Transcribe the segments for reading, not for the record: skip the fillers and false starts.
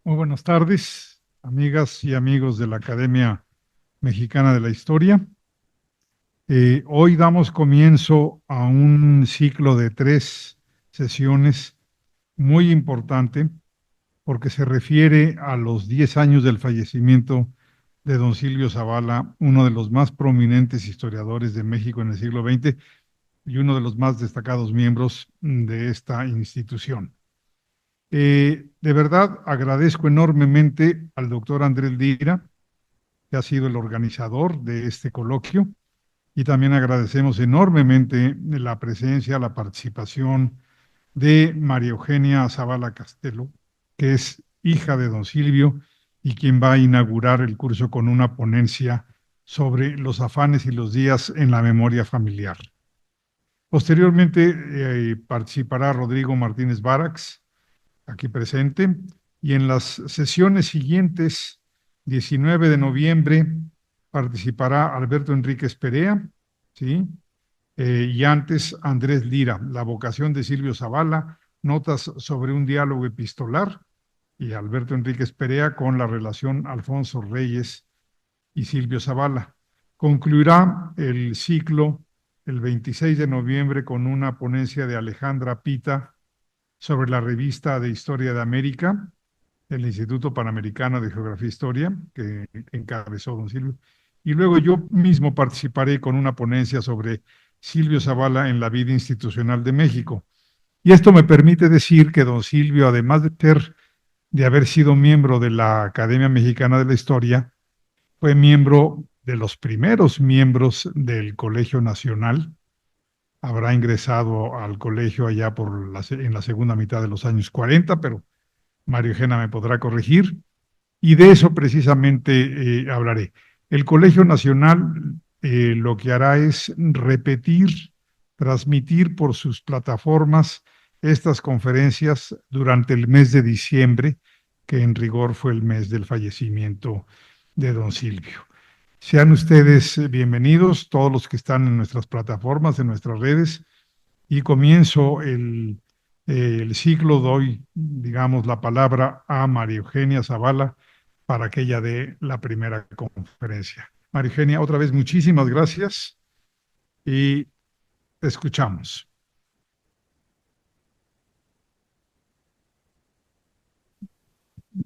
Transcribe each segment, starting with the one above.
Muy buenas tardes, amigas y amigos de la Academia Mexicana de la Historia. Hoy damos comienzo a un ciclo de 3 sesiones muy importante porque se refiere a los 10 años del fallecimiento de don Silvio Zavala, uno de los más prominentes historiadores de México en el siglo XX y uno de los más destacados miembros de esta institución. De verdad agradezco enormemente al doctor Andrés Lira, que ha sido el organizador de este coloquio, y también agradecemos enormemente la presencia, la participación de María Eugenia Zavala Castelo, que es hija de don Silvio y quien va a inaugurar el curso con una ponencia sobre los afanes y los días en la memoria familiar. Posteriormente participará Rodrigo Martínez Barax, aquí presente, y en las sesiones siguientes, 19 de noviembre, participará Alberto Enríquez Perea, ¿sí? Y antes Andrés Lira, La vocación de Silvio Zavala, notas sobre un diálogo epistolar, y Alberto Enríquez Perea con la relación Alfonso Reyes y Silvio Zavala. Concluirá el ciclo el 26 de noviembre con una ponencia de Alejandra Pita sobre la revista de Historia de América del Instituto Panamericano de Geografía e Historia, que encabezó don Silvio. Y luego yo mismo participaré con una ponencia sobre Silvio Zavala en la vida institucional de México. Y esto me permite decir que don Silvio, además de haber sido miembro de la Academia Mexicana de la Historia, fue miembro de los primeros miembros del Colegio Nacional. Habrá ingresado al colegio allá en la segunda mitad de los años 40, pero Mario Eugenia me podrá corregir, y de eso precisamente hablaré. El Colegio Nacional lo que hará es repetir, transmitir por sus plataformas estas conferencias durante el mes de diciembre, que en rigor fue el mes del fallecimiento de don Silvio. Sean ustedes bienvenidos, todos los que están en nuestras plataformas, en nuestras redes, y comienzo el ciclo, doy, digamos, la palabra a María Eugenia Zavala para que ella dé la primera conferencia. María Eugenia, otra vez muchísimas gracias y te escuchamos.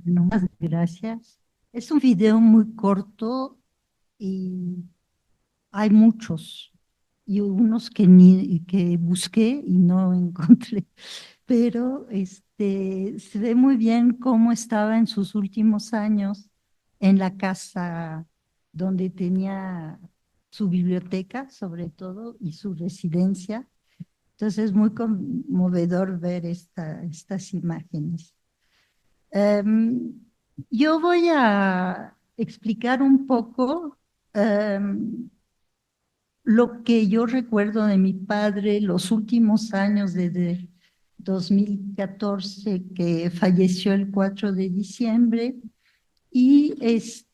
No, más gracias. Es un video muy corto y hay muchos y unos que busqué y no encontré, pero se ve muy bien cómo estaba en sus últimos años en la casa donde tenía su biblioteca, sobre todo, y su residencia. Entonces es muy conmovedor ver estas imágenes. Em, yo voy a explicar un poco em, lo que yo recuerdo de mi padre los últimos años desde 2014, que falleció el 4 de diciembre, y es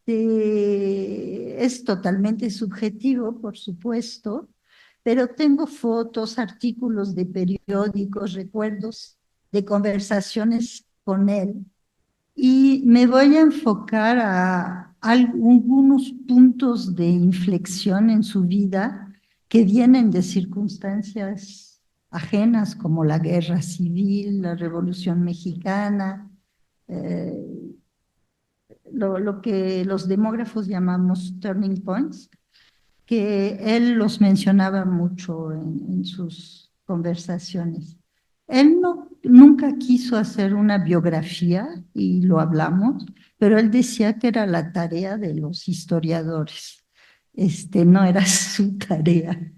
totalmente subjetivo, por supuesto, pero tengo fotos, artículos de periódicos, recuerdos de conversaciones con él y me voy a enfocar a algunos puntos de inflexión en su vida que vienen de circunstancias ajenas como la guerra civil, la Revolución Mexicana, eh, lo que los demógrafos llamamos turning points, que él los mencionaba mucho en sus conversaciones. Él nunca quiso hacer una biografía, y lo hablamos, pero él decía que era la tarea de los historiadores. No era su tarea,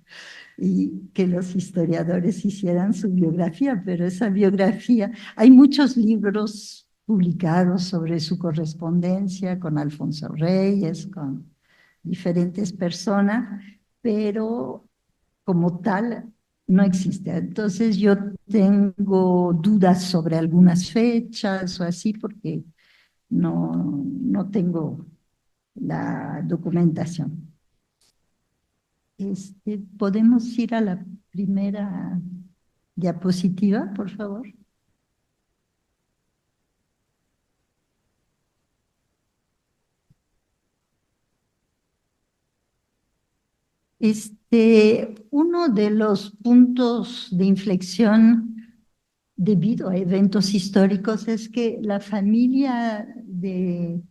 y que los historiadores hicieran su biografía, pero esa biografía, hay muchos libros publicados sobre su correspondencia con Alfonso Reyes, con diferentes personas, pero como tal no existe. Entonces yo tengo dudas sobre algunas fechas o así porque no tengo la documentación. ¿Podemos ir a la primera diapositiva, por favor? Uno de los puntos de inflexión debido a eventos históricos es que la familia de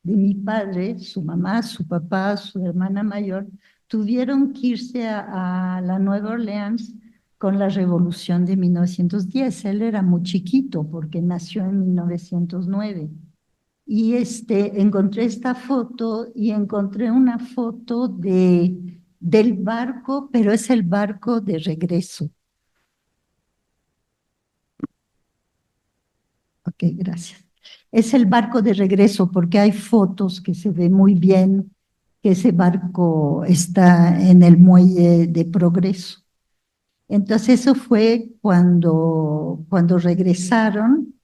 mi padre, su mamá, su papá, su hermana mayor, tuvieron que irse a la Nueva Orleans con la revolución de 1910. Él era muy chiquito porque nació en 1909. Y encontré esta foto y encontré una foto del barco, pero es el barco de regreso. Ok, gracias. Es el barco de regreso porque hay fotos que se ve muy bien que ese barco está en el muelle de Progreso. Entonces eso fue cuando regresaron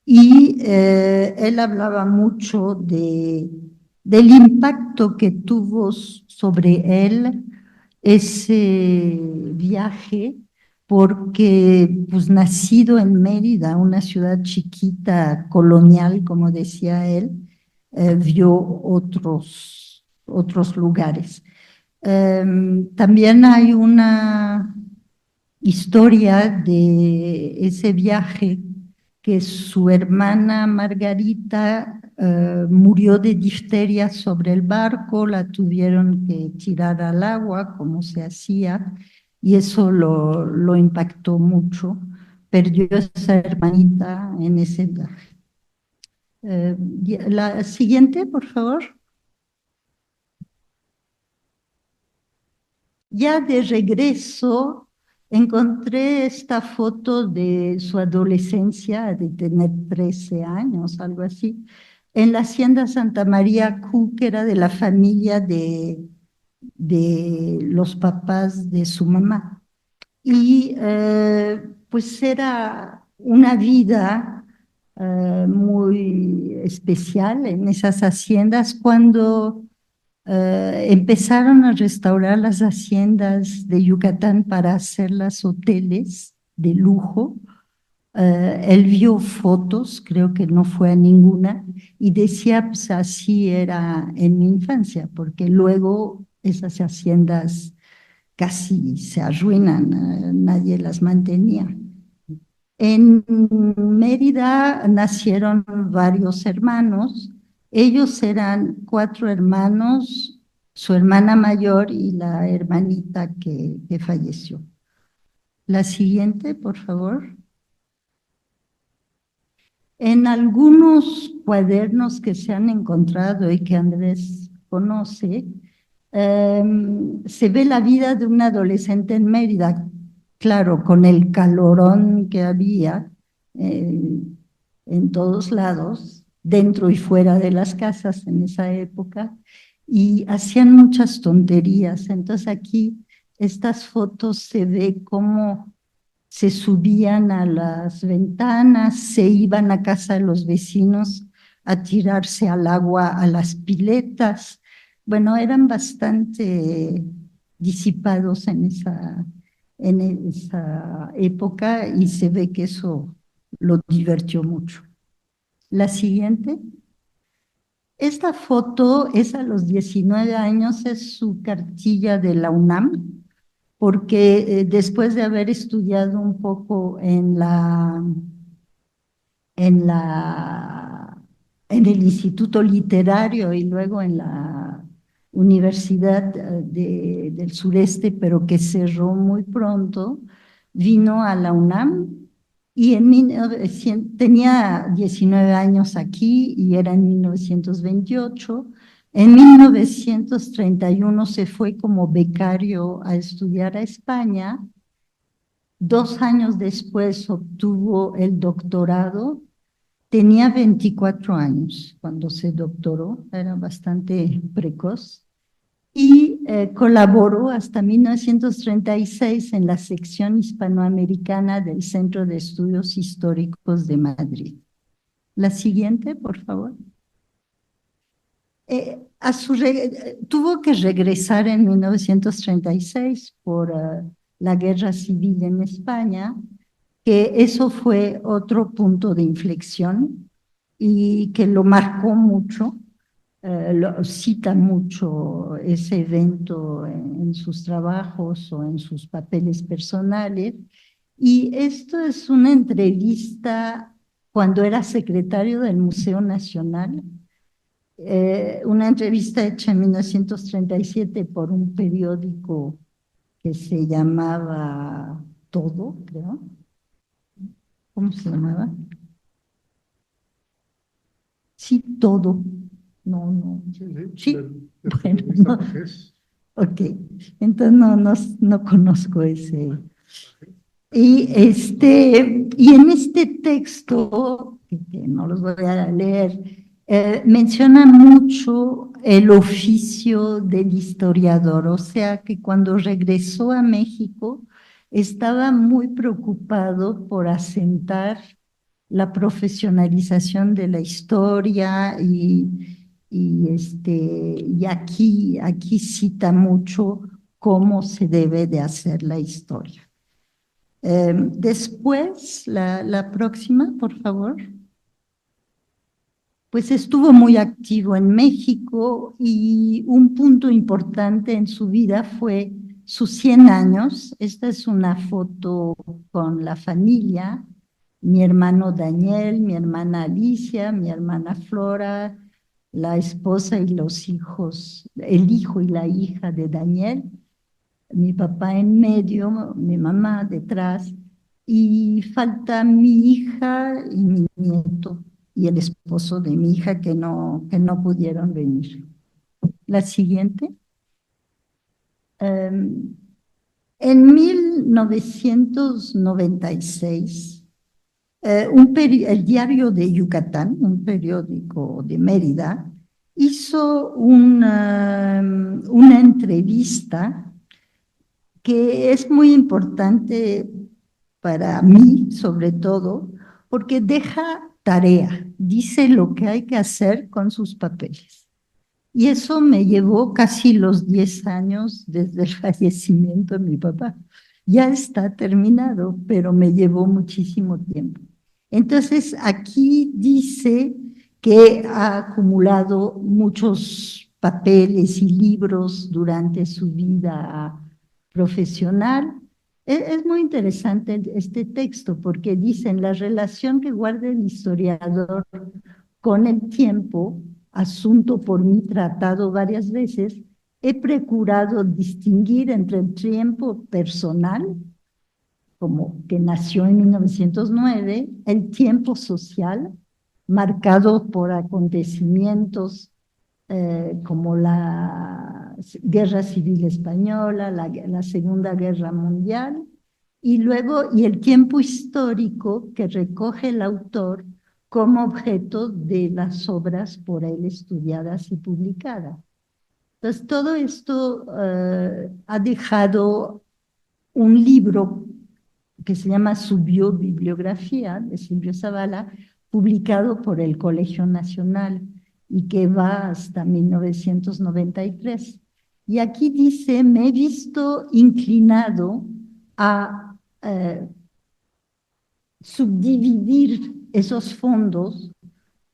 y él hablaba mucho del impacto que tuvo sobre él ese viaje, porque pues nacido en Mérida, una ciudad chiquita, colonial, como decía él, vio otros lugares. También hay una historia de ese viaje que su hermana Margarita murió de difteria sobre el barco, la tuvieron que tirar al agua como se hacía y eso lo impactó mucho. Perdió a esa hermanita en ese viaje. La siguiente, por favor. Ya de regreso, encontré esta foto de su adolescencia, de tener 13 años, algo así, en la hacienda Santa María Q, que era de la familia de los papás de su mamá. Y pues era una vida muy especial en esas haciendas cuando empezaron a restaurar las haciendas de Yucatán para hacerlas hoteles de lujo. Él vio fotos, creo que no fue a ninguna, y decía, pues así era en mi infancia, porque luego esas haciendas casi se arruinan, nadie las mantenía. En Mérida nacieron varios hermanos. Ellos eran 4 hermanos, su hermana mayor y la hermanita que falleció. La siguiente, por favor. En algunos cuadernos que se han encontrado y que Andrés conoce, se ve la vida de un adolescente en Mérida, claro, con el calorón que había en todos lados, dentro y fuera de las casas en esa época, y hacían muchas tonterías. Entonces aquí estas fotos se ve cómo se subían a las ventanas, se iban a casa de los vecinos a tirarse al agua a las piletas. Bueno, eran bastante disipados en esa época y se ve que eso lo divirtió mucho. La siguiente. Esta foto es a los 19 años, es su cartilla de la UNAM, porque después de haber estudiado un poco en la, en el Instituto Literario y luego en la Universidad del Sureste, pero que cerró muy pronto, vino a la UNAM y tenía 19 años aquí y era en 1928. En 1931 se fue como becario a estudiar a España. 2 años después obtuvo el doctorado. Tenía 24 años cuando se doctoró, era bastante precoz. Y colaboró hasta 1936 en la sección hispanoamericana del Centro de Estudios Históricos de Madrid. La siguiente, por favor. Tuvo que regresar en 1936 por la guerra civil en España, que eso fue otro punto de inflexión y que lo marcó mucho. cita mucho ese evento en sus trabajos o en sus papeles personales. Y esto es una entrevista cuando era secretario del Museo Nacional, una entrevista hecha en 1937 por un periódico que se llamaba Todo, creo. ¿Cómo se llamaba? Sí, Todo. No, no. Sí, bueno, no. Ok, entonces no conozco ese. Y en este texto, que no los voy a leer, menciona mucho el oficio del historiador, o sea que cuando regresó a México estaba muy preocupado por asentar la profesionalización de la historia y aquí cita mucho cómo se debe de hacer la historia. Después, la próxima, por favor. Pues estuvo muy activo en México y un punto importante en su vida fue sus 100 años. Esta es una foto con la familia, mi hermano Daniel, mi hermana Alicia, mi hermana Flora, la esposa y los hijos, el hijo y la hija de Daniel, mi papá en medio, mi mamá detrás, y falta mi hija y mi nieto y el esposo de mi hija que no pudieron venir. La siguiente. En 1996, el diario de Yucatán, un periódico de Mérida, hizo una entrevista que es muy importante para mí, sobre todo, porque deja tarea, dice lo que hay que hacer con sus papeles. Y eso me llevó casi los 10 años desde el fallecimiento de mi papá. Ya está terminado, pero me llevó muchísimo tiempo. Entonces, aquí dice que ha acumulado muchos papeles y libros durante su vida profesional. Es muy interesante este texto porque dicen la relación que guarda el historiador con el tiempo, asunto por mí tratado varias veces, he procurado distinguir entre el tiempo personal, como que nació en 1909, el tiempo social, marcado por acontecimientos como la Guerra Civil Española, la Segunda Guerra Mundial, y luego el tiempo histórico que recoge el autor como objeto de las obras por él estudiadas y publicadas. Entonces, todo esto ha dejado un libro que se llama Su Biobibliografía, de Silvio Zavala, publicado por el Colegio Nacional y que va hasta 1993. Y aquí dice, me he visto inclinado a subdividir esos fondos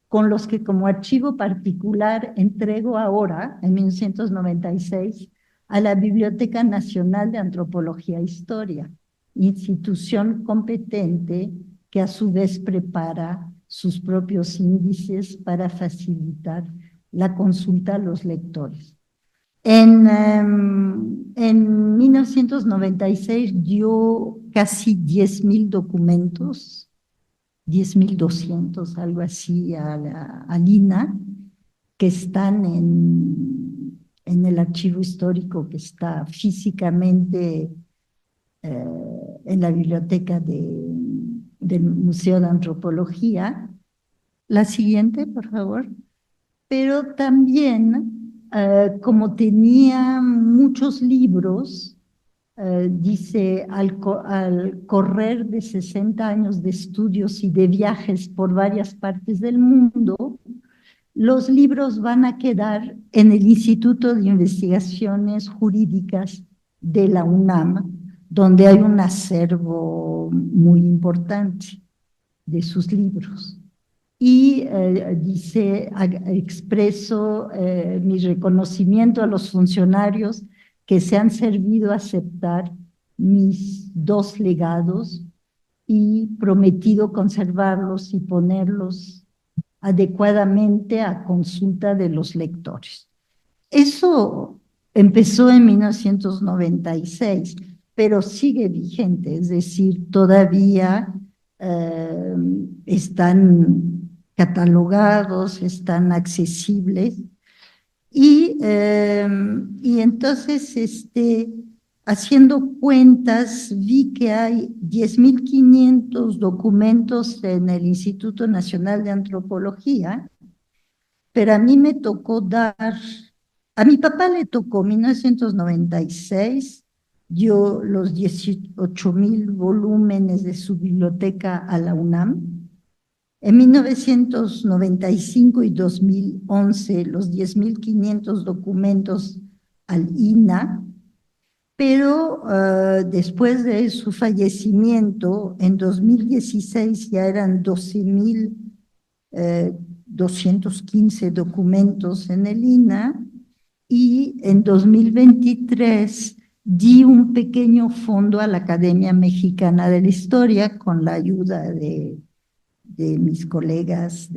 con los que como archivo particular entrego ahora, en 1996, a la Biblioteca Nacional de Antropología e Historia, institución competente que a su vez prepara sus propios índices para facilitar la consulta a los lectores. En 1996 dio casi 10,000 documentos, 10,200, algo así, al INAH, que están en el archivo histórico que está físicamente en la biblioteca del Museo de Antropología. La siguiente, por favor. Pero también, como tenía muchos libros, dice, al correr de 60 años de estudios y de viajes por varias partes del mundo, los libros van a quedar en el Instituto de Investigaciones Jurídicas de la UNAM, donde hay un acervo muy importante de sus libros. y dice, expreso mi reconocimiento a los funcionarios que se han servido a aceptar mis dos legados y prometido conservarlos y ponerlos adecuadamente a consulta de los lectores. Eso empezó en 1996, pero sigue vigente, es decir, todavía están catalogados, están accesibles. Y entonces, haciendo cuentas, vi que hay 10.500 documentos en el Instituto Nacional de Antropología, pero a mí me tocó a mi papá le tocó 1996, dio los 18.000 volúmenes de su biblioteca a la UNAM. En 1995 y 2011, los 10.500 documentos al INA, pero después de su fallecimiento, en 2016 ya eran 12.215 documentos en el INA, y en 2023 di un pequeño fondo a la Academia Mexicana de la Historia con la ayuda de mis colegas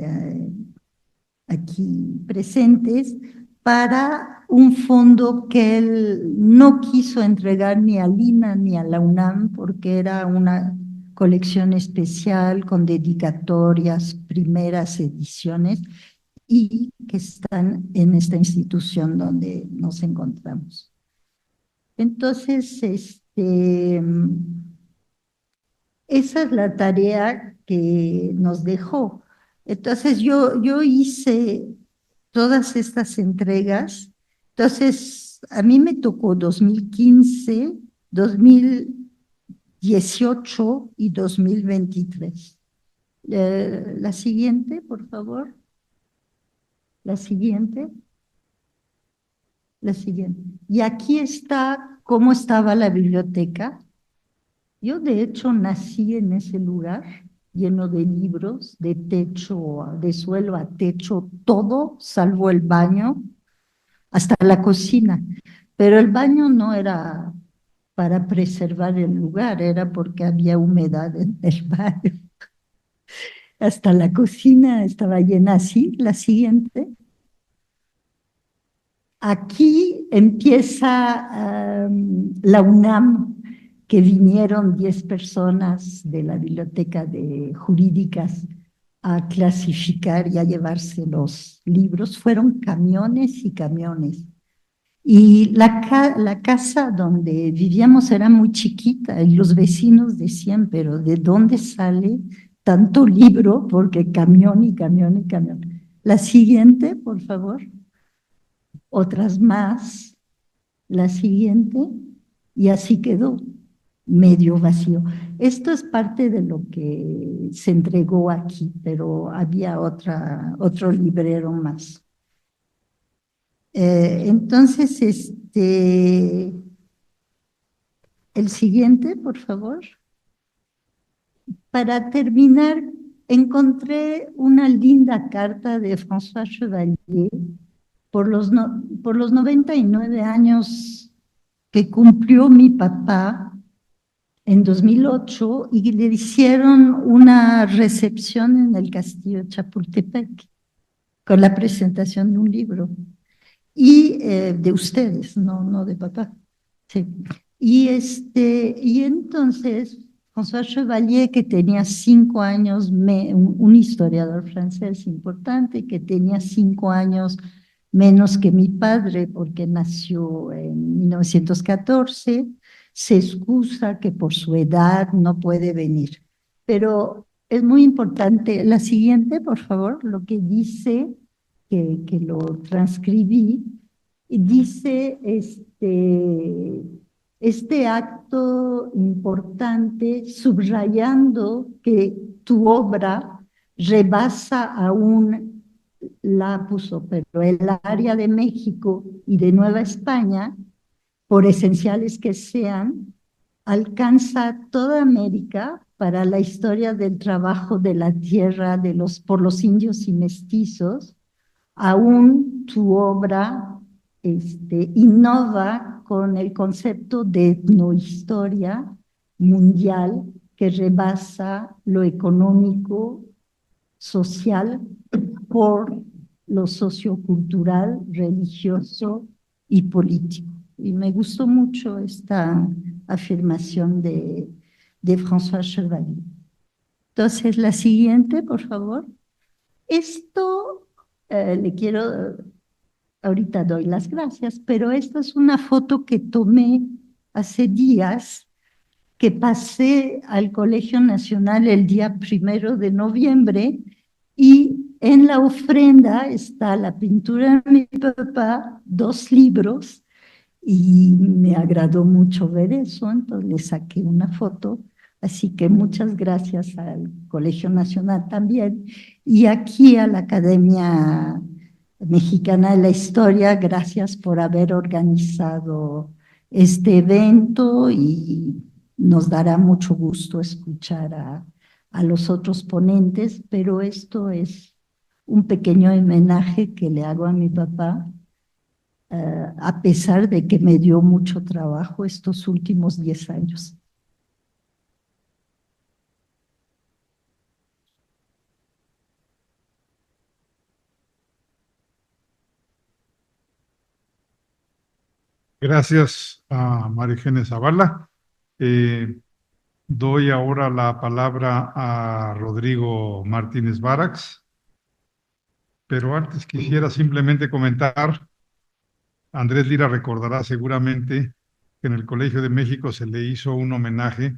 aquí presentes, para un fondo que él no quiso entregar ni a Lina ni a la UNAM, porque era una colección especial con dedicatorias, primeras ediciones, y que están en esta institución donde nos encontramos. Entonces, esa es la tarea que nos dejó. Entonces yo hice todas estas entregas. Entonces a mí me tocó 2015, 2018 y 2023. La siguiente, por favor. La siguiente. La siguiente. Y aquí está cómo estaba la biblioteca. Yo, de hecho, nací en ese lugar, lleno de libros, de techo, de suelo a techo, todo, salvo el baño, hasta la cocina. Pero el baño no era para preservar el lugar, era porque había humedad en el baño. Hasta la cocina estaba llena así. La siguiente. Aquí empieza la UNAM, que vinieron 10 personas de la biblioteca de jurídicas a clasificar y a llevarse los libros. Fueron camiones y camiones. Y la casa donde vivíamos era muy chiquita y los vecinos decían, pero ¿de dónde sale tanto libro? Porque camión y camión y camión. La siguiente, por favor. Otras más. La siguiente. Y así quedó, medio vacío. Esto es parte de lo que se entregó aquí, pero había otro librero más. Entonces, el siguiente, por favor. Para terminar, encontré una linda carta de François Chevalier por los 99 años que cumplió mi papá en 2008, y le hicieron una recepción en el Castillo de Chapultepec con la presentación de un libro. Y de ustedes, no de papá. Sí. Y entonces, François Chevalier, que tenía 5 años, un historiador francés importante, que tenía 5 años menos que mi padre, porque nació en 1914, se excusa que por su edad no puede venir. Pero es muy importante. La siguiente, por favor, lo que dice, que lo transcribí, dice este acto importante, subrayando que tu obra rebasa aún, la puso, pero el área de México y de Nueva España, por esenciales que sean, alcanza toda América, para la historia del trabajo de la tierra por los indios y mestizos, aún tu obra innova con el concepto de etnohistoria mundial que rebasa lo económico, social, por lo sociocultural, religioso y político. Y me gustó mucho esta afirmación de François Chevalier. Entonces, la siguiente, por favor. Esto le quiero, ahorita doy las gracias, pero esta es una foto que tomé hace días, que pasé al Colegio Nacional el día 1 de noviembre, y en la ofrenda está la pintura de mi papá, 2 libros, y me agradó mucho ver eso, entonces le saqué una foto. Así que muchas gracias al Colegio Nacional también, y aquí a la Academia Mexicana de la Historia, gracias por haber organizado este evento, y nos dará mucho gusto escuchar a los otros ponentes, pero esto es un pequeño homenaje que le hago a mi papá, a pesar de que me dio mucho trabajo estos últimos 10 años. Gracias a María Eugenia Zavala. Doy ahora la palabra a Rodrigo Martínez Barax, pero antes quisiera simplemente comentar, Andrés Lira recordará seguramente que en el Colegio de México se le hizo un homenaje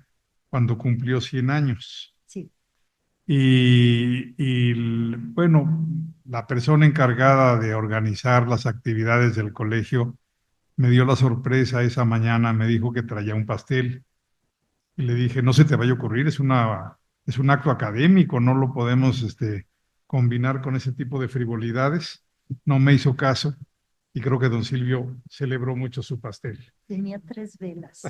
cuando cumplió 100 años. Sí. Bueno, la persona encargada de organizar las actividades del colegio me dio la sorpresa esa mañana, me dijo que traía un pastel. Y le dije, no se te vaya a ocurrir, es un acto académico, no lo podemos combinar con ese tipo de frivolidades. No me hizo caso y creo que don Silvio celebró mucho su pastel. Tenía 3 velas.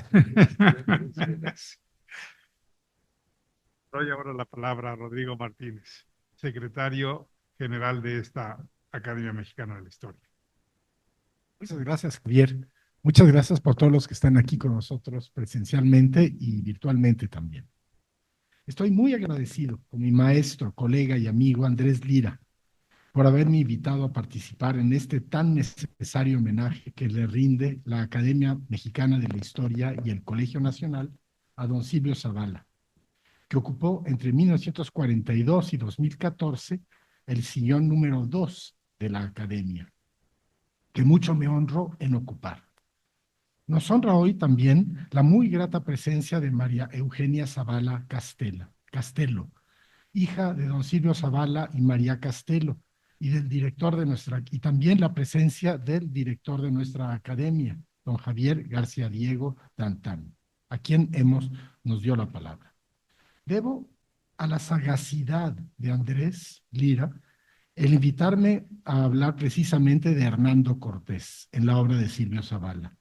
Doy ahora la palabra a Rodrigo Martínez, secretario general de esta Academia Mexicana de la Historia. Muchas gracias, Javier. Muchas gracias por todos los que están aquí con nosotros presencialmente y virtualmente también. Estoy muy agradecido con mi maestro, colega y amigo Andrés Lira por haberme invitado a participar en este tan necesario homenaje que le rinde la Academia Mexicana de la Historia y el Colegio Nacional a don Silvio Zavala, que ocupó entre 1942 y 2014 el sillón número 2 de la Academia, que mucho me honro en ocupar. Nos honra hoy también la muy grata presencia de María Eugenia Zavala Castelo, hija de don Silvio Zavala y María Castelo, y también la presencia del director de nuestra academia, don Javier García Diego Dantán, a quien nos dio la palabra. Debo a la sagacidad de Andrés Lira el invitarme a hablar precisamente de Hernando Cortés en la obra de Silvio Zavala,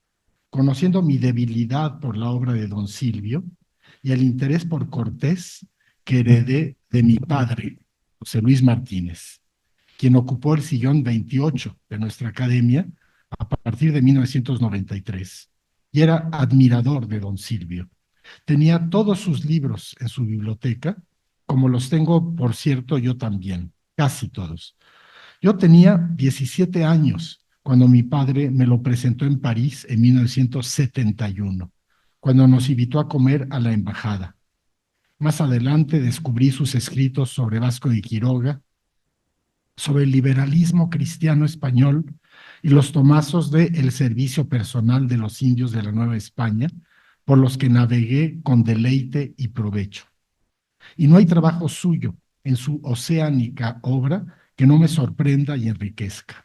conociendo mi debilidad por la obra de don Silvio y el interés por Cortés que heredé de mi padre, José Luis Martínez, quien ocupó el sillón 28 de nuestra academia a partir de 1993 y era admirador de don Silvio. Tenía todos sus libros en su biblioteca, como los tengo, por cierto, yo también, casi todos. Yo tenía 17 años cuando mi padre me lo presentó en París en 1971, cuando nos invitó a comer a la embajada. Más adelante descubrí sus escritos sobre Vasco de Quiroga, sobre el liberalismo cristiano español y los tomazos de El servicio personal de los indios de la Nueva España, por los que navegué con deleite y provecho. Y no hay trabajo suyo en su oceánica obra que no me sorprenda y enriquezca.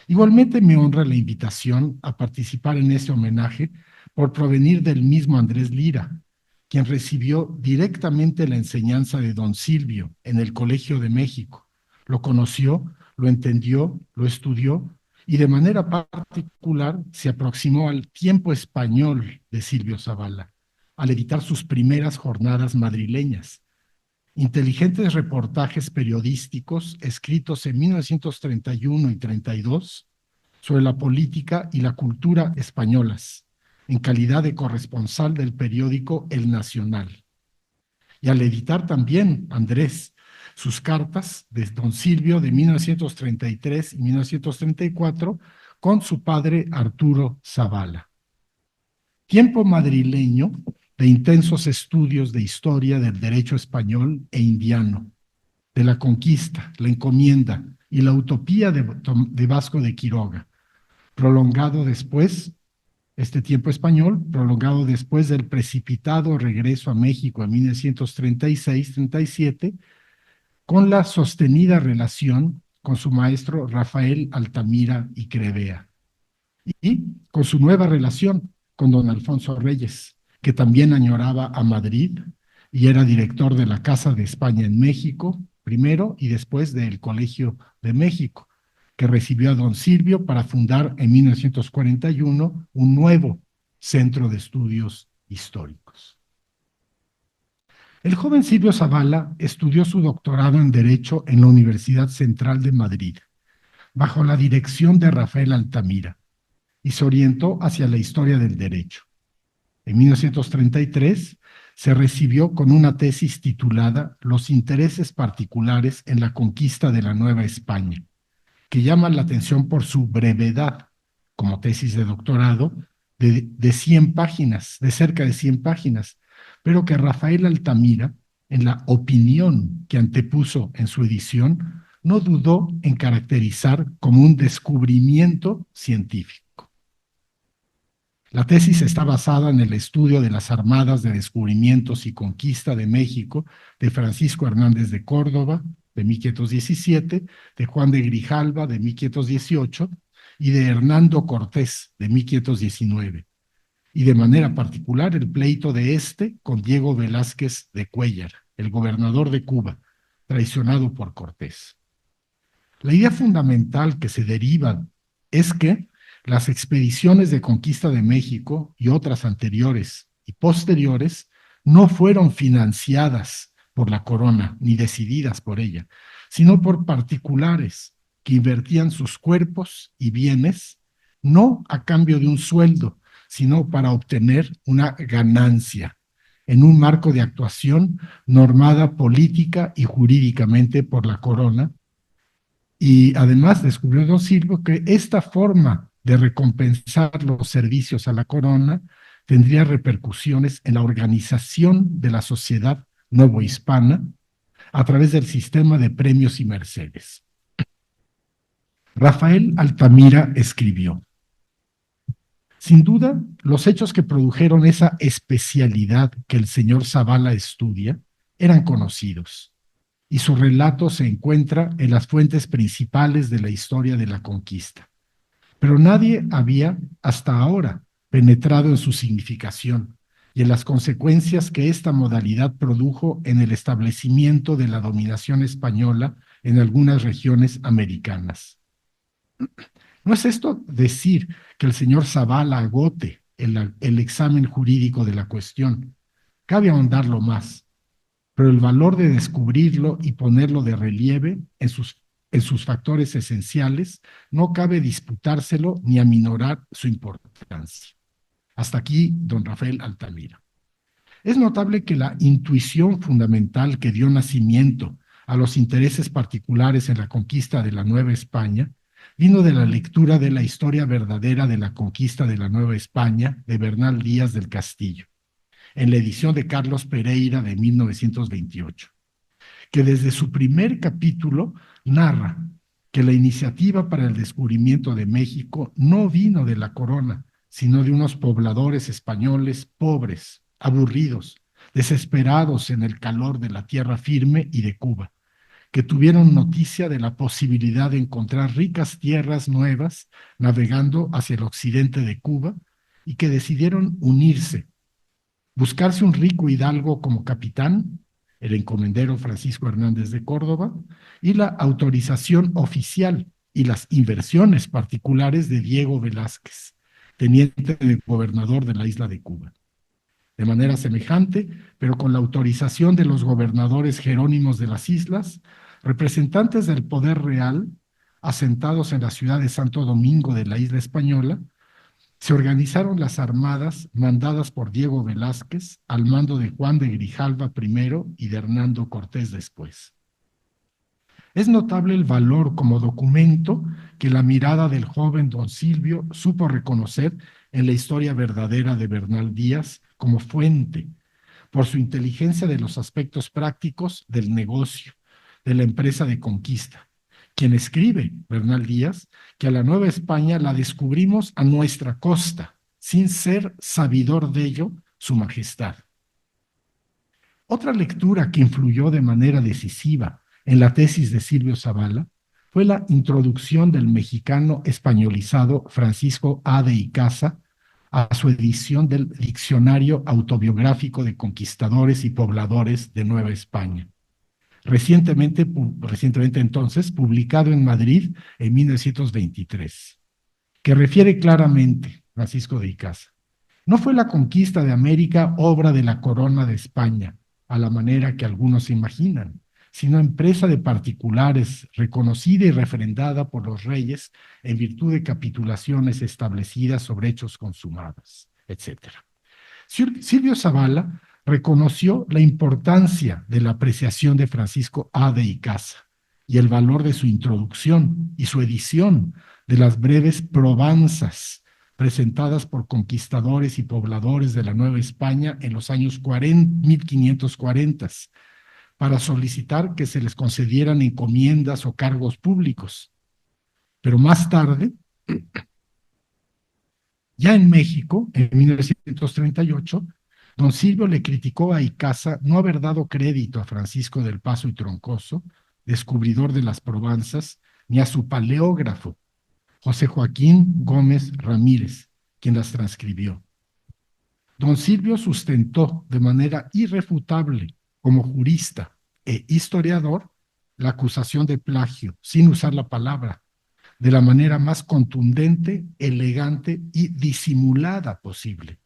Igualmente me honra la invitación a participar en este homenaje por provenir del mismo Andrés Lira, quien recibió directamente la enseñanza de don Silvio en el Colegio de México. Lo conoció, lo entendió, lo estudió y de manera particular se aproximó al tiempo español de Silvio Zavala, al editar sus primeras jornadas madrileñas. Inteligentes reportajes periodísticos escritos en 1931 y 32 sobre la política y la cultura españolas, en calidad de corresponsal del periódico El Nacional. Y al editar también, Andrés, sus cartas de Don Silvio de 1933 y 1934 con su padre Arturo Zavala. Tiempo madrileño de intensos estudios de historia del derecho español e indiano, de la conquista, la encomienda y la utopía de Vasco de Quiroga, prolongado después, este tiempo español, prolongado después del precipitado regreso a México en 1936-37, con la sostenida relación con su maestro Rafael Altamira y Crevea, y con su nueva relación con don Alfonso Reyes, que también añoraba a Madrid y era director de la Casa de España en México, primero, y después del Colegio de México, que recibió a don Silvio para fundar en 1941 un nuevo centro de estudios históricos. El joven Silvio Zavala estudió su doctorado en Derecho en la Universidad Central de Madrid, bajo la dirección de Rafael Altamira, y se orientó hacia la historia del derecho. En 1933 se recibió con una tesis titulada Los intereses particulares en la conquista de la Nueva España, que llama la atención por su brevedad, como tesis de doctorado, de 100 páginas, de cerca de 100 páginas, pero que Rafael Altamira, en la opinión que antepuso en su edición, no dudó en caracterizar como un descubrimiento científico. La tesis está basada en el estudio de las armadas de descubrimientos y conquista de México de Francisco Hernández de Córdoba, de 1517, de Juan de Grijalva, de 1518, y de Hernando Cortés, de 1519, y de manera particular el pleito de este con Diego Velázquez de Cuéllar, el gobernador de Cuba, traicionado por Cortés. La idea fundamental que se deriva es que las expediciones de conquista de México y otras anteriores y posteriores no fueron financiadas por la corona ni decididas por ella, sino por particulares que invertían sus cuerpos y bienes no a cambio de un sueldo, sino para obtener una ganancia en un marco de actuación normada política y jurídicamente por la corona. Y además descubrió don Silvio que esta forma de recompensar los servicios a la corona tendría repercusiones en la organización de la sociedad novohispana a través del sistema de premios y mercedes. Rafael Altamira escribió: sin duda, los hechos que produjeron esa especialidad que el señor Zavala estudia eran conocidos, y su relato se encuentra en las fuentes principales de la historia de la conquista. Pero nadie había, hasta ahora, penetrado en su significación y en las consecuencias que esta modalidad produjo en el establecimiento de la dominación española en algunas regiones americanas. No es esto decir que el señor Zavala agote el examen jurídico de la cuestión. Cabe ahondarlo más, pero el valor de descubrirlo y ponerlo de relieve en sus factores esenciales no cabe disputárselo ni aminorar su importancia. Hasta aquí, don Rafael Altamira. Es notable que la intuición fundamental que dio nacimiento a los intereses particulares en la conquista de la Nueva España vino de la lectura de la historia verdadera de la conquista de la Nueva España de Bernal Díaz del Castillo, en la edición de Carlos Pereira de 1928, que desde su primer capítulo narra que la iniciativa para el descubrimiento de México no vino de la corona, sino de unos pobladores españoles pobres, aburridos, desesperados en el calor de la tierra firme y de Cuba, que tuvieron noticia de la posibilidad de encontrar ricas tierras nuevas navegando hacia el occidente de Cuba y que decidieron unirse, buscarse un rico hidalgo como capitán, el encomendero Francisco Hernández de Córdoba, y la autorización oficial y las inversiones particulares de Diego Velázquez, teniente de gobernador de la isla de Cuba. de manera semejante, pero con la autorización de los gobernadores jerónimos de las islas, representantes del poder real, asentados en la ciudad de Santo Domingo de la isla española, se organizaron las armadas mandadas por Diego Velázquez al mando de Juan de Grijalva primero y de Hernando Cortés después. Es notable el valor como documento que la mirada del joven don Silvio supo reconocer en la historia verdadera de Bernal Díaz como fuente, por su inteligencia de los aspectos prácticos del negocio, de la empresa de conquista. Quien escribe, Bernal Díaz, que a la Nueva España la descubrimos a nuestra costa, sin ser sabidor de ello su majestad. Otra lectura que influyó de manera decisiva en la tesis de Silvio Zavala fue la introducción del mexicano españolizado Francisco A. de Icaza a su edición del Diccionario Autobiográfico de Conquistadores y Pobladores de Nueva España. Recientemente entonces, publicado en Madrid en 1923, que refiere claramente, Francisco de Icaza, no fue la conquista de América obra de la corona de España, a la manera que algunos imaginan, sino empresa de particulares, reconocida y refrendada por los reyes en virtud de capitulaciones establecidas sobre hechos consumados, etc. Silvio Zavala reconoció la importancia de la apreciación de Francisco A. de Icaza y el valor de su introducción y su edición de las breves probanzas presentadas por conquistadores y pobladores de la Nueva España en los años 1540, para solicitar que se les concedieran encomiendas o cargos públicos. Pero más tarde, ya en México, en 1938, don Silvio le criticó a Icaza no haber dado crédito a Francisco del Paso y Troncoso, descubridor de las Probanzas, ni a su paleógrafo, José Joaquín Gómez Ramírez, quien las transcribió. Don Silvio sustentó de manera irrefutable, como jurista e historiador, la acusación de plagio, sin usar la palabra, de la manera más contundente, elegante y disimulada posible,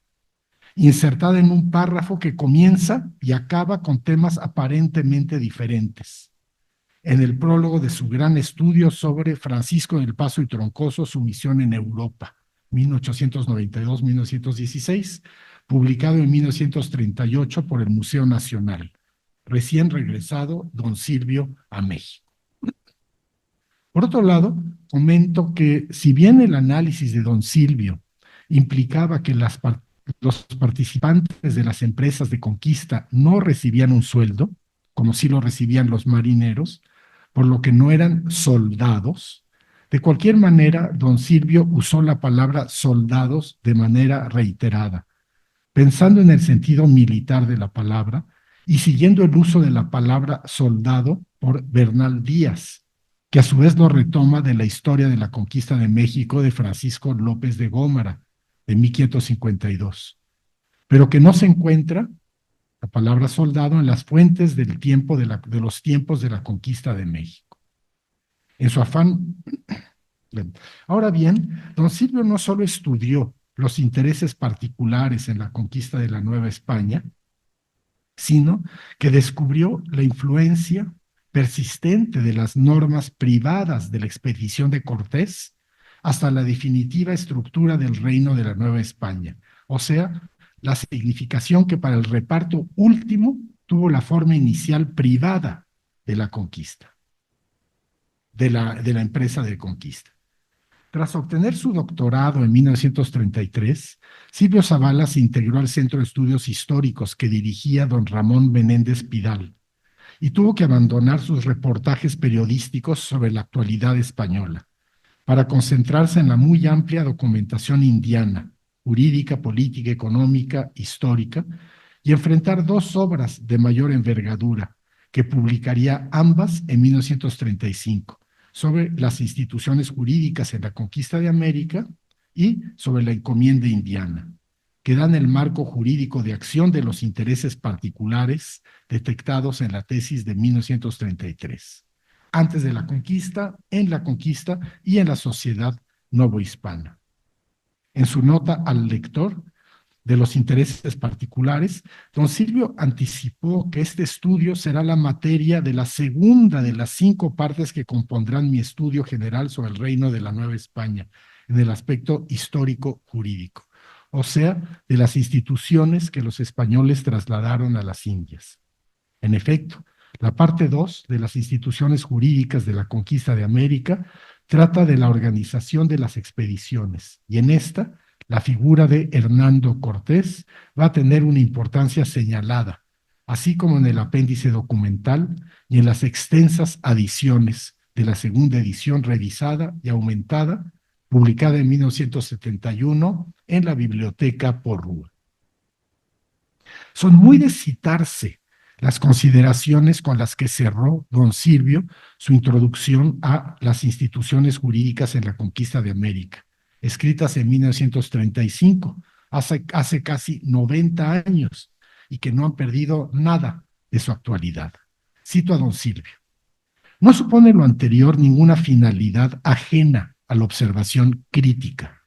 insertada en un párrafo que comienza y acaba con temas aparentemente diferentes. En el prólogo de su gran estudio sobre Francisco del Paso y Troncoso, su misión en Europa, 1892-1916, publicado en 1938 por el Museo Nacional, recién regresado don Silvio a México. Por otro lado, comento que si bien el análisis de don Silvio implicaba que los participantes de las empresas de conquista no recibían un sueldo, como sí lo recibían los marineros, por lo que no eran soldados, de cualquier manera, don Silvio usó la palabra soldados de manera reiterada, pensando en el sentido militar de la palabra y siguiendo el uso de la palabra soldado por Bernal Díaz, que a su vez lo retoma de la historia de la conquista de México de Francisco López de Gómara, de 1552, pero que no se encuentra la palabra soldado en las fuentes del tiempo de los tiempos de la conquista de México. En su afán... Ahora bien, don Silvio no solo estudió los intereses particulares en la conquista de la Nueva España, sino que descubrió la influencia persistente de las normas privadas de la expedición de Cortés hasta la definitiva estructura del reino de la Nueva España, o sea, la significación que para el reparto último tuvo la forma inicial privada de la conquista, de la empresa de conquista. Tras obtener su doctorado en 1933, Silvio Zavala se integró al Centro de Estudios Históricos que dirigía don Ramón Menéndez Pidal y tuvo que abandonar sus reportajes periodísticos sobre la actualidad española para concentrarse en la muy amplia documentación indiana, jurídica, política, económica, histórica, y enfrentar dos obras de mayor envergadura que publicaría ambas en 1935, sobre las instituciones jurídicas en la conquista de América y sobre la encomienda indiana, que dan el marco jurídico de acción de los intereses particulares detectados en la tesis de 1933, antes de la conquista, en la conquista y en la sociedad novohispana. En su nota al lector, de los intereses particulares, don Silvio anticipó que este estudio será la materia de la segunda de las 5 partes que compondrán mi estudio general sobre el reino de la Nueva España, en el aspecto histórico-jurídico, o sea, de las instituciones que los españoles trasladaron a las Indias. En efecto, la parte 2 de las instituciones jurídicas de la conquista de América trata de la organización de las expediciones, y en esta, la figura de Hernando Cortés va a tener una importancia señalada, así como en el apéndice documental y en las extensas adiciones de la segunda edición revisada y aumentada, publicada en 1971 en la Biblioteca Porrúa. Son muy de citarse las consideraciones con las que cerró don Silvio su introducción a las instituciones jurídicas en la conquista de América, escritas en 1935, hace casi 90 años, y que no han perdido nada de su actualidad. Cito a don Silvio: no supone lo anterior ninguna finalidad ajena a la observación crítica.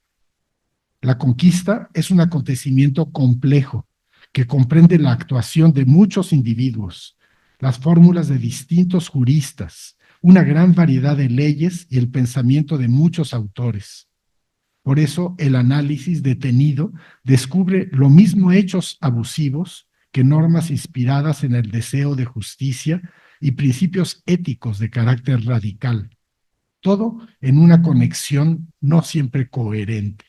La conquista es un acontecimiento complejo que comprende la actuación de muchos individuos, las fórmulas de distintos juristas, una gran variedad de leyes y el pensamiento de muchos autores. Por eso el análisis detenido descubre lo mismo hechos abusivos que normas inspiradas en el deseo de justicia y principios éticos de carácter radical, todo en una conexión no siempre coherente.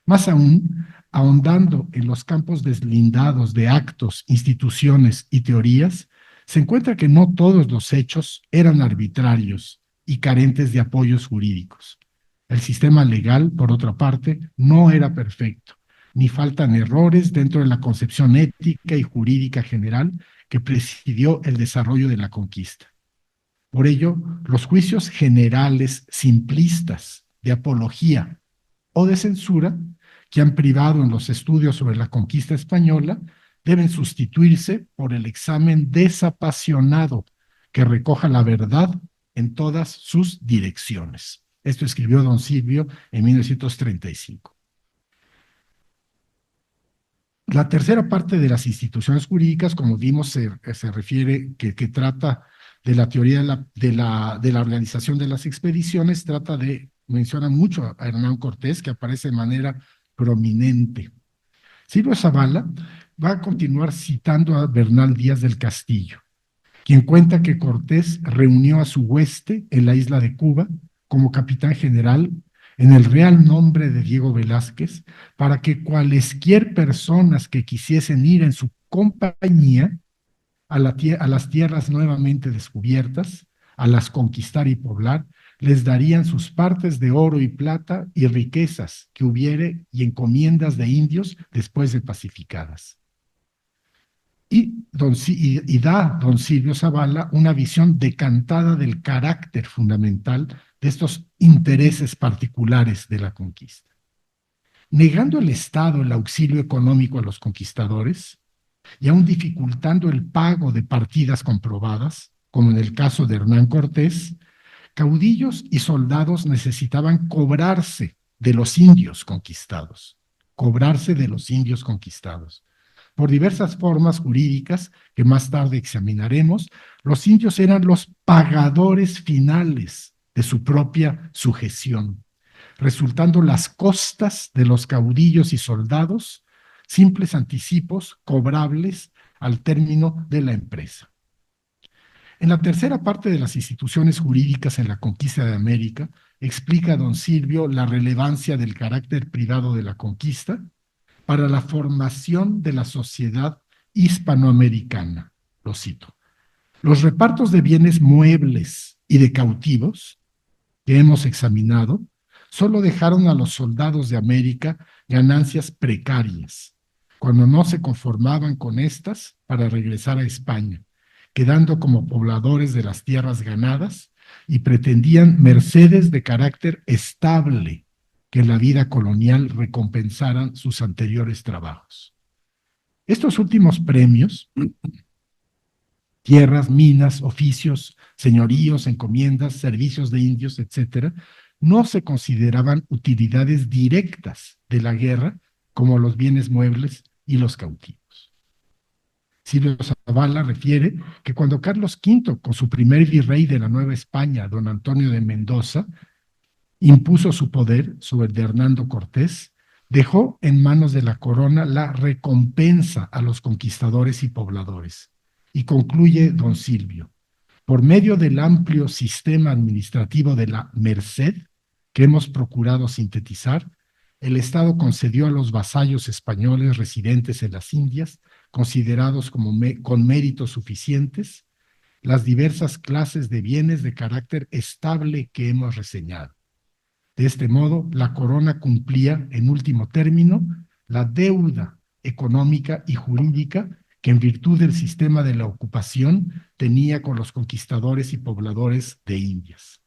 Más aún, ahondando en los campos deslindados de actos, instituciones y teorías, se encuentra que no todos los hechos eran arbitrarios y carentes de apoyos jurídicos. El sistema legal, por otra parte, no era perfecto, ni faltan errores dentro de la concepción ética y jurídica general que presidió el desarrollo de la conquista. Por ello, los juicios generales simplistas de apología o de censura que han privado en los estudios sobre la conquista española deben sustituirse por el examen desapasionado que recoja la verdad en todas sus direcciones. Esto escribió don Silvio en 1935. La tercera parte de las instituciones jurídicas, como vimos, se refiere, que trata de la teoría de la organización de las expediciones, menciona mucho a Hernán Cortés, que aparece de manera prominente. Silvio Zavala va a continuar citando a Bernal Díaz del Castillo, quien cuenta que Cortés reunió a su hueste en la isla de Cuba como capitán general en el real nombre de Diego Velázquez, para que cualesquier personas que quisiesen ir en su compañía a las tierras nuevamente descubiertas, a las conquistar y poblar, les darían sus partes de oro y plata y riquezas que hubiere y encomiendas de indios después de pacificadas. Y da don Silvio Zavala una visión decantada del carácter fundamental de estos intereses particulares de la conquista. Negando el Estado el auxilio económico a los conquistadores y aún dificultando el pago de partidas comprobadas, como en el caso de Hernán Cortés, caudillos y soldados necesitaban cobrarse de los indios conquistados, Por diversas formas jurídicas que más tarde examinaremos, los indios eran los pagadores finales de su propia sujeción, resultando las costas de los caudillos y soldados simples anticipos cobrables al término de la empresa. En la tercera parte de las instituciones jurídicas en la conquista de América, explica don Silvio la relevancia del carácter privado de la conquista para la formación de la sociedad hispanoamericana. Lo cito: los repartos de bienes muebles y de cautivos que hemos examinado solo dejaron a los soldados de América ganancias precarias, cuando no se conformaban con estas para regresar a España, quedando como pobladores de las tierras ganadas, y pretendían mercedes de carácter estable que en la vida colonial recompensaran sus anteriores trabajos. Estos últimos premios, tierras, minas, oficios, señoríos, encomiendas, servicios de indios, etcétera, no se consideraban utilidades directas de la guerra como los bienes muebles y los cautivos. Silvio Zavala refiere que cuando Carlos V, con su primer virrey de la Nueva España, don Antonio de Mendoza, impuso su poder sobre el de Hernando Cortés, dejó en manos de la corona la recompensa a los conquistadores y pobladores. Y concluye don Silvio: por medio del amplio sistema administrativo de la Merced, que hemos procurado sintetizar, el Estado concedió a los vasallos españoles residentes en las Indias, considerados como con méritos suficientes, las diversas clases de bienes de carácter estable que hemos reseñado. De este modo, la corona cumplía, en último término, la deuda económica y jurídica que, en virtud del sistema de la ocupación, tenía con los conquistadores y pobladores de Indias.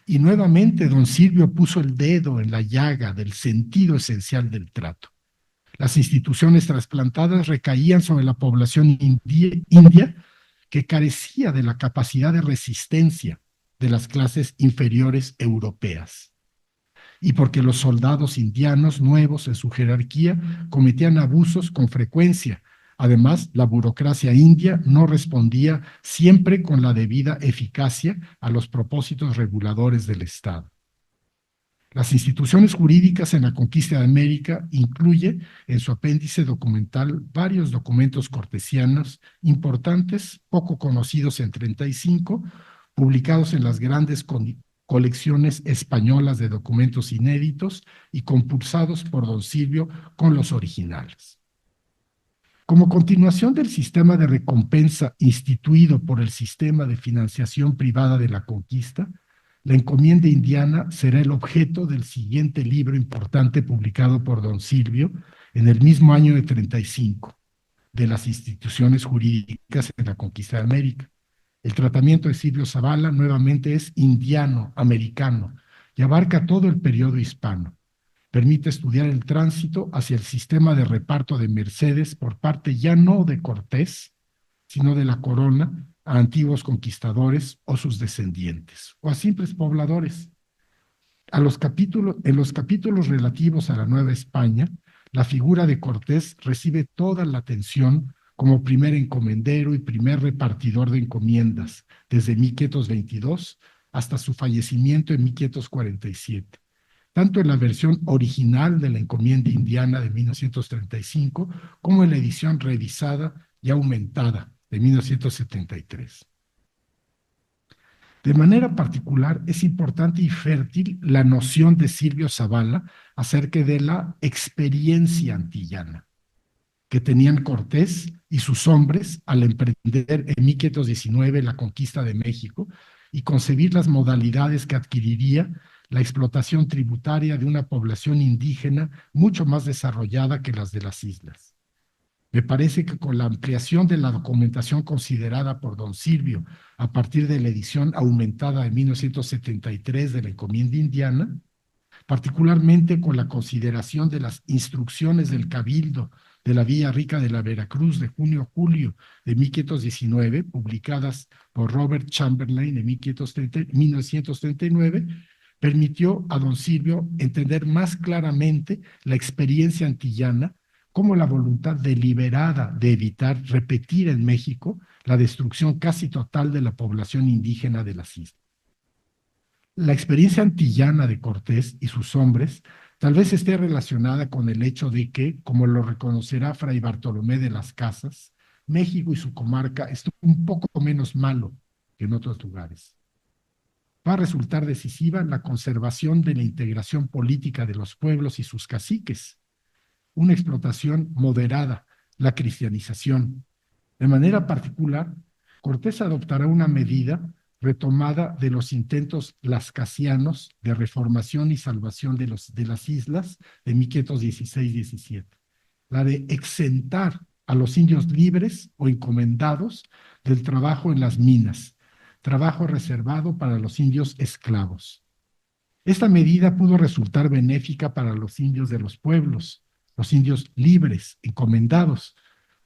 Y nuevamente don Silvio puso el dedo en la llaga del sentido esencial del trato. Las instituciones trasplantadas recaían sobre la población india, que carecía de la capacidad de resistencia de las clases inferiores europeas, y porque los soldados indianos nuevos en su jerarquía cometían abusos con frecuencia. Además, la burocracia india no respondía siempre con la debida eficacia a los propósitos reguladores del Estado. Las instituciones jurídicas en la conquista de América incluye en su apéndice documental varios documentos cortesianos importantes, poco conocidos en 35, publicados en las grandes colecciones españolas de documentos inéditos y compulsados por don Silvio con los originales. Como continuación del sistema de recompensa instituido por el sistema de financiación privada de la conquista, la encomienda indiana será el objeto del siguiente libro importante publicado por don Silvio en el mismo año de 35, de las instituciones jurídicas en la conquista de América. El tratamiento de Silvio Zavala nuevamente es indiano-americano y abarca todo el periodo hispano. Permite estudiar el tránsito hacia el sistema de reparto de mercedes por parte ya no de Cortés, sino de la corona, a antiguos conquistadores o sus descendientes, o a simples pobladores. En los capítulos relativos a la Nueva España, la figura de Cortés recibe toda la atención como primer encomendero y primer repartidor de encomiendas, desde 1522 hasta su fallecimiento en 1547, tanto en la versión original de la encomienda indiana de 1935 como en la edición revisada y aumentada de 1973. De manera particular, es importante y fértil la noción de Silvio Zavala acerca de la experiencia antillana que tenían Cortés y sus hombres al emprender en 1519 la conquista de México y concebir las modalidades que adquiriría la explotación tributaria de una población indígena mucho más desarrollada que las de las islas. Me parece que con la ampliación de la documentación considerada por don Silvio a partir de la edición aumentada de 1973 de la encomienda indiana, particularmente con la consideración de las instrucciones del Cabildo de la Villa Rica de la Veracruz de junio-julio de 1519, publicadas por Robert Chamberlain en 1939, permitió a don Silvio entender más claramente la experiencia antillana como la voluntad deliberada de evitar repetir en México la destrucción casi total de la población indígena de las islas. La experiencia antillana de Cortés y sus hombres tal vez esté relacionada con el hecho de que, como lo reconocerá Fray Bartolomé de las Casas, México y su comarca estuvo un poco menos malo que en otros lugares. Va a resultar decisiva la conservación de la integración política de los pueblos y sus caciques, una explotación moderada, la cristianización. De manera particular, Cortés adoptará una medida retomada de los intentos lascasianos de reformación y salvación de las islas de 1516-17, la de exentar a los indios libres o encomendados del trabajo en las minas, trabajo reservado para los indios esclavos. Esta medida pudo resultar benéfica para los indios de los pueblos, los indios libres, encomendados,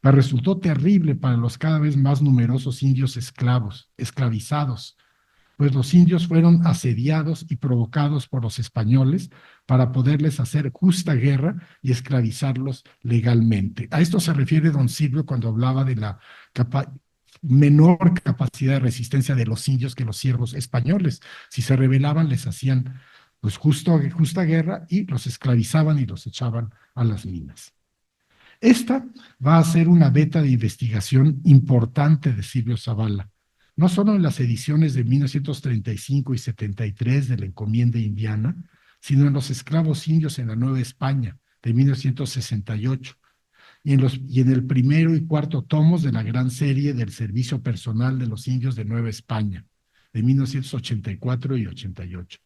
pero resultó terrible para los cada vez más numerosos indios esclavizados, pues los indios fueron asediados y provocados por los españoles para poderles hacer justa guerra y esclavizarlos legalmente. A esto se refiere don Silvio cuando hablaba de la menor capacidad de resistencia de los indios que los siervos españoles. Si se rebelaban, les hacían pues justa guerra y los esclavizaban y los echaban a las minas. Esta va a ser una beta de investigación importante de Silvio Zavala, no solo en las ediciones de 1935 y 73 de la Encomienda Indiana, sino en los esclavos indios en la Nueva España de 1968 y en el primero y cuarto tomos de la gran serie del Servicio Personal de los Indios de Nueva España de 1984 y 88,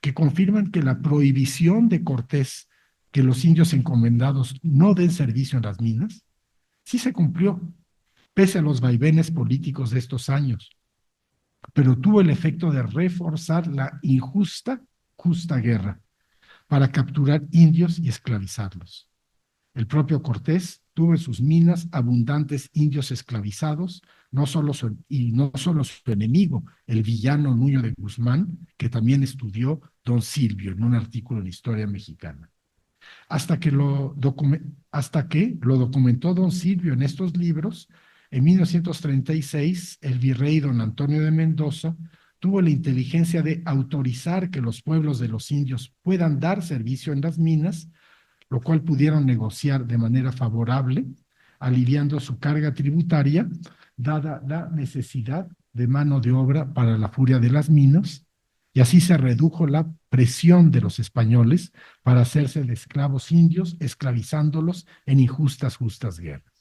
que confirman que la prohibición de Cortés que los indios encomendados no den servicio en las minas, sí se cumplió, pese a los vaivenes políticos de estos años, pero tuvo el efecto de reforzar la justa guerra para capturar indios y esclavizarlos. El propio Cortés tuvo en sus minas abundantes indios esclavizados, no solo su enemigo, el villano Nuño de Guzmán, que también estudió don Silvio en un artículo en Historia Mexicana. Hasta que lo documentó don Silvio en estos libros, en 1936, el virrey don Antonio de Mendoza tuvo la inteligencia de autorizar que los pueblos de los indios puedan dar servicio en las minas, lo cual pudieron negociar de manera favorable, aliviando su carga tributaria, dada la necesidad de mano de obra para la furia de las minas, y así se redujo la presión de los españoles para hacerse de esclavos indios, esclavizándolos en justas guerras.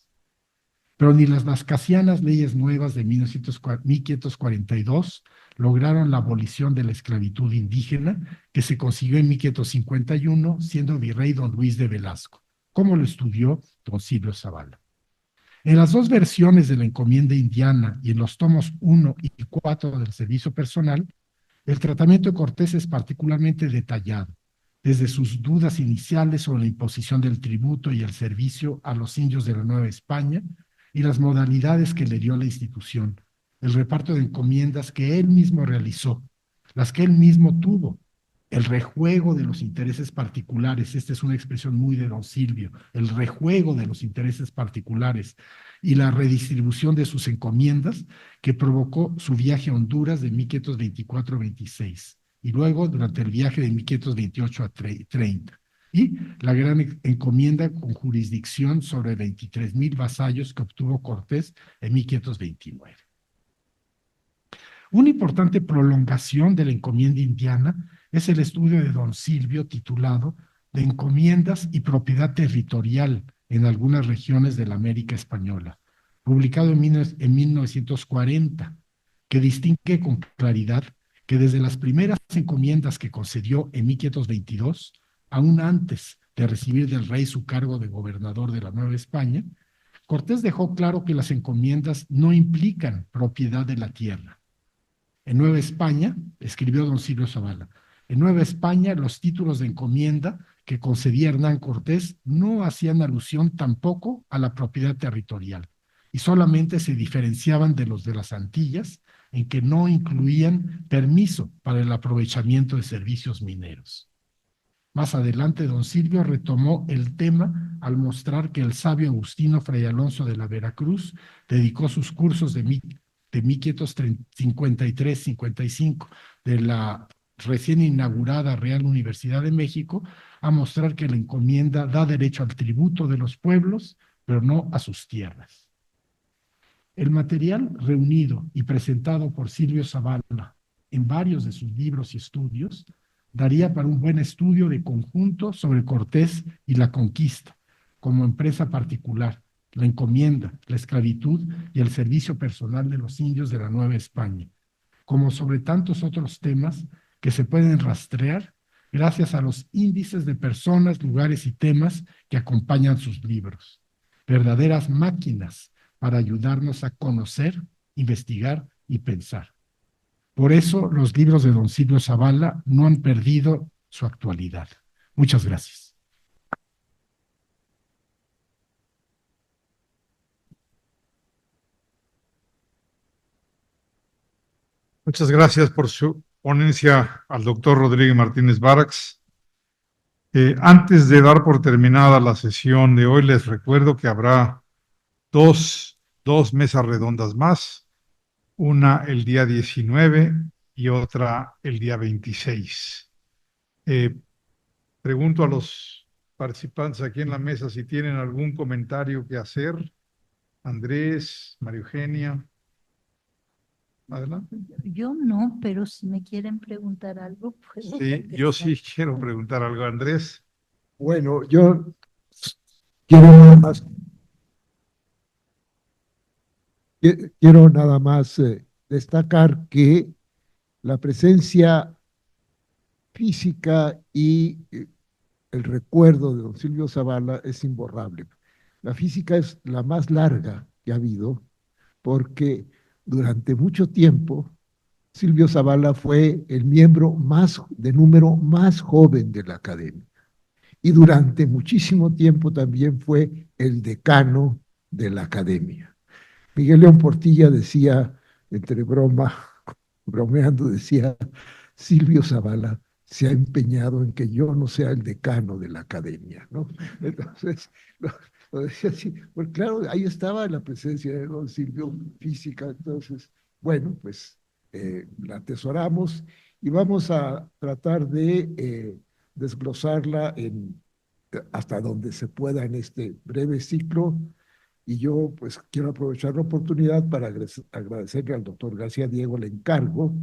Pero ni las vascasianas leyes nuevas de 1542 lograron la abolición de la esclavitud indígena que se consiguió en 1551, siendo virrey don Luis de Velasco, como lo estudió don Silvio Zavala. En las dos versiones de la encomienda indiana y en los tomos 1 y 4 del servicio personal, el tratamiento de Cortés es particularmente detallado, desde sus dudas iniciales sobre la imposición del tributo y el servicio a los indios de la Nueva España y las modalidades que le dio la institución, el reparto de encomiendas que él mismo realizó, las que él mismo tuvo, el rejuego de los intereses particulares, esta es una expresión muy de don Silvio, el rejuego de los intereses particulares y la redistribución de sus encomiendas que provocó su viaje a Honduras de 1524-26 y luego durante el viaje de 1528 a 30 y la gran encomienda con jurisdicción sobre 23,000 vasallos que obtuvo Cortés en 1529. Una importante prolongación de la encomienda indiana es el estudio de don Silvio titulado De encomiendas y propiedad territorial en algunas regiones de la América Española, publicado en 1940, que distingue con claridad que desde las primeras encomiendas que concedió en 1522, aún antes de recibir del rey su cargo de gobernador de la Nueva España, Cortés dejó claro que las encomiendas no implican propiedad de la tierra. En Nueva España, escribió don Silvio Zavala, en Nueva España los títulos de encomienda que concedía Hernán Cortés no hacían alusión tampoco a la propiedad territorial y solamente se diferenciaban de los de las Antillas en que no incluían permiso para el aprovechamiento de servicios mineros. Más adelante, don Silvio retomó el tema al mostrar que el sabio Agustino Fray Alonso de la Veracruz dedicó sus cursos de 1553-55 de la recién inaugurada Real Universidad de México a mostrar que la encomienda da derecho al tributo de los pueblos, pero no a sus tierras. El material reunido y presentado por Silvio Zavala en varios de sus libros y estudios daría para un buen estudio de conjunto sobre Cortés y la conquista, como empresa particular, la encomienda, la esclavitud y el servicio personal de los indios de la Nueva España, como sobre tantos otros temas que se pueden rastrear gracias a los índices de personas, lugares y temas que acompañan sus libros. Verdaderas máquinas para ayudarnos a conocer, investigar y pensar. Por eso los libros de don Silvio Zavala no han perdido su actualidad. Muchas gracias. Muchas gracias por su ponencia al doctor Rodríguez Martínez Barax. Antes de dar por terminada la sesión de hoy, les recuerdo que habrá dos mesas redondas más, una el día 19 y otra el día 26. Pregunto a los participantes aquí en la mesa si tienen algún comentario que hacer. Andrés, María Eugenia. Adelante. Yo no, pero si me quieren preguntar algo, puedo Sí, yo contestar. sí quiero preguntar algo, Andrés. Bueno, yo quiero nada más, quiero nada más destacar que la presencia física y el recuerdo de don Silvio Zavala es imborrable. La física es la más larga que ha habido porque durante mucho tiempo Silvio Zavala fue el miembro de número más joven de la academia y durante muchísimo tiempo también fue el decano de la academia. Miguel León Portilla decía, entre bromeando, decía, Silvio Zavala se ha empeñado en que yo no sea el decano de la academia, ¿no? Entonces, lo decía así, pues claro, ahí estaba la presencia de don Silvio física, entonces, bueno, pues la atesoramos y vamos a tratar de desglosarla hasta donde se pueda en este breve ciclo. Y yo pues quiero aprovechar la oportunidad para agradecerle al doctor García Diego el encargo,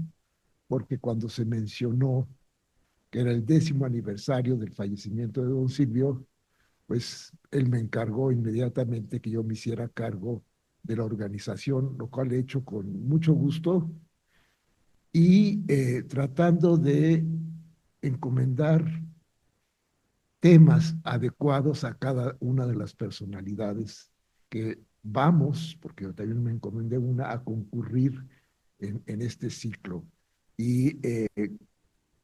porque cuando se mencionó que era el 10º aniversario del fallecimiento de don Silvio, pues él me encargó inmediatamente que yo me hiciera cargo de la organización, lo cual he hecho con mucho gusto y tratando de encomendar temas adecuados a cada una de las personalidades que vamos, porque yo también me encomendé una, a concurrir en este ciclo. Y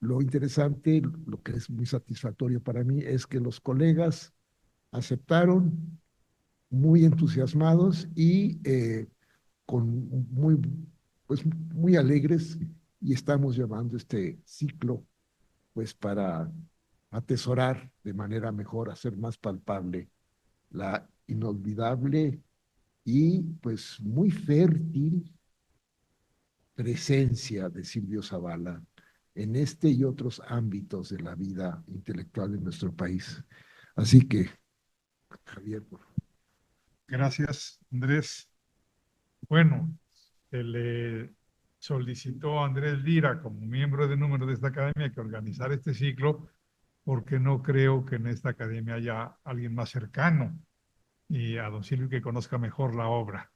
lo interesante, lo que es muy satisfactorio para mí, es que los colegas aceptaron muy entusiasmados y con pues, muy alegres, y estamos llevando este ciclo pues para atesorar de manera mejor, hacer más palpable la inolvidable y pues muy fértil presencia de Silvio Zavala en este y otros ámbitos de la vida intelectual de nuestro país. Así que, Javier, por favor. Gracias, Andrés. Bueno, se le solicitó a Andrés Lira como miembro de número de esta academia que organizara este ciclo porque no creo que en esta academia haya alguien más cercano y a don Silvio que conozca mejor la obra.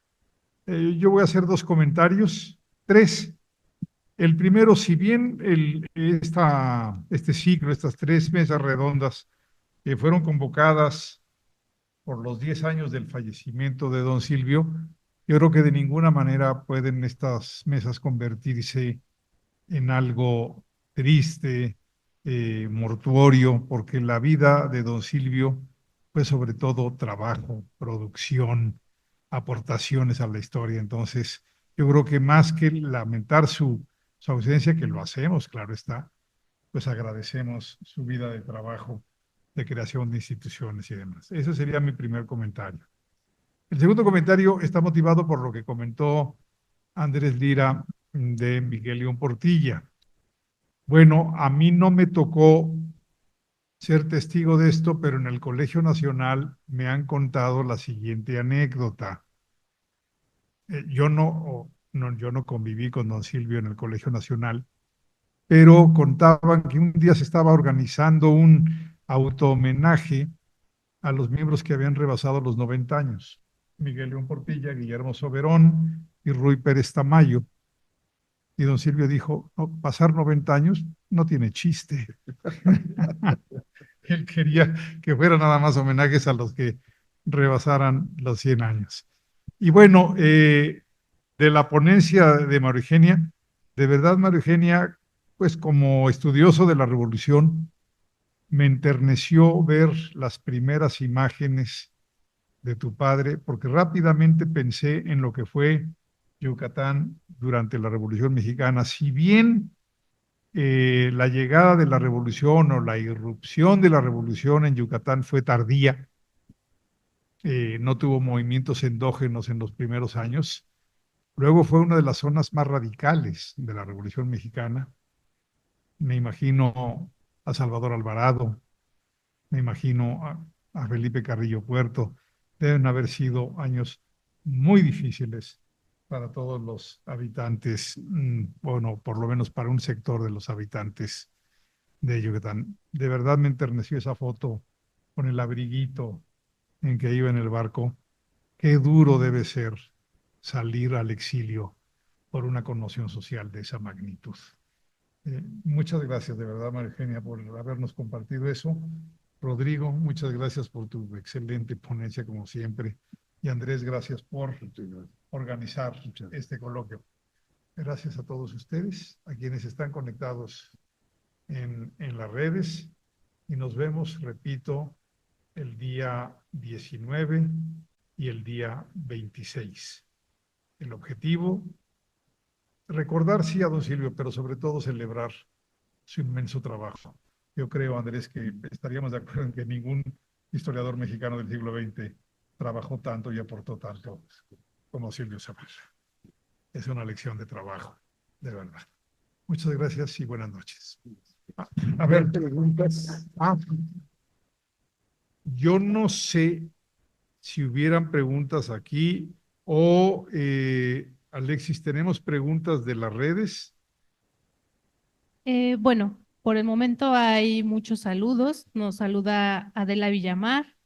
Yo voy a hacer dos comentarios, tres. El primero, si bien este ciclo, estas tres mesas redondas fueron convocadas por los 10 años del fallecimiento de don Silvio, yo creo que de ninguna manera pueden estas mesas convertirse en algo triste, mortuorio, porque la vida de don Silvio fue sobre todo trabajo, producción, aportaciones a la historia. Entonces, yo creo que más que lamentar su ausencia, que lo hacemos, claro está, pues agradecemos su vida de trabajo, de creación de instituciones y demás. Ese sería mi primer comentario. El segundo comentario está motivado por lo que comentó Andrés Lira de Miguel León Portilla. Bueno, a mí no me tocó ser testigo de esto, pero en el Colegio Nacional me han contado la siguiente anécdota. Yo no conviví con don Silvio en el Colegio Nacional, pero contaban que un día se estaba organizando un auto-homenaje a los miembros que habían rebasado los 90 años. Miguel León Portilla, Guillermo Soberón y Ruy Pérez Tamayo. Y don Silvio dijo, no, pasar 90 años no tiene chiste. Él quería que fueran nada más homenajes a los que rebasaran los 100 años. Y bueno, de la ponencia de María Eugenia, de verdad, María Eugenia, pues como estudioso de la Revolución, me enterneció ver las primeras imágenes de tu padre, porque rápidamente pensé en lo que fue Yucatán durante la Revolución Mexicana. Si bien la llegada de la revolución o la irrupción de la revolución en Yucatán fue tardía, no tuvo movimientos endógenos en los primeros años. Luego fue una de las zonas más radicales de la Revolución Mexicana. Me imagino a Salvador Alvarado, me imagino a Felipe Carrillo Puerto. Deben haber sido años muy difíciles para todos los habitantes, bueno, por lo menos para un sector de los habitantes de Yucatán. De verdad me enterneció esa foto con el abriguito en que iba en el barco. Qué duro debe ser salir al exilio por una conmoción social de esa magnitud. Muchas gracias de verdad, María Eugenia, por habernos compartido eso. Rodrigo, muchas gracias por tu excelente ponencia, como siempre. Y Andrés, gracias por organizar este coloquio. Gracias a todos ustedes, a quienes están conectados en las redes. Y nos vemos, repito, el día 19 y el día 26. El objetivo, recordar sí a don Silvio, pero sobre todo celebrar su inmenso trabajo. Yo creo, Andrés, que estaríamos de acuerdo en que ningún historiador mexicano del siglo XX trabajó tanto y aportó tanto como Silvio Zavala. Es una lección de trabajo, de verdad. Muchas gracias y buenas noches. A ver, preguntas. Yo no sé si hubieran preguntas aquí o, Alexis, ¿tenemos preguntas de las redes? Bueno, por el momento hay muchos saludos. Nos saluda Adela Villamar,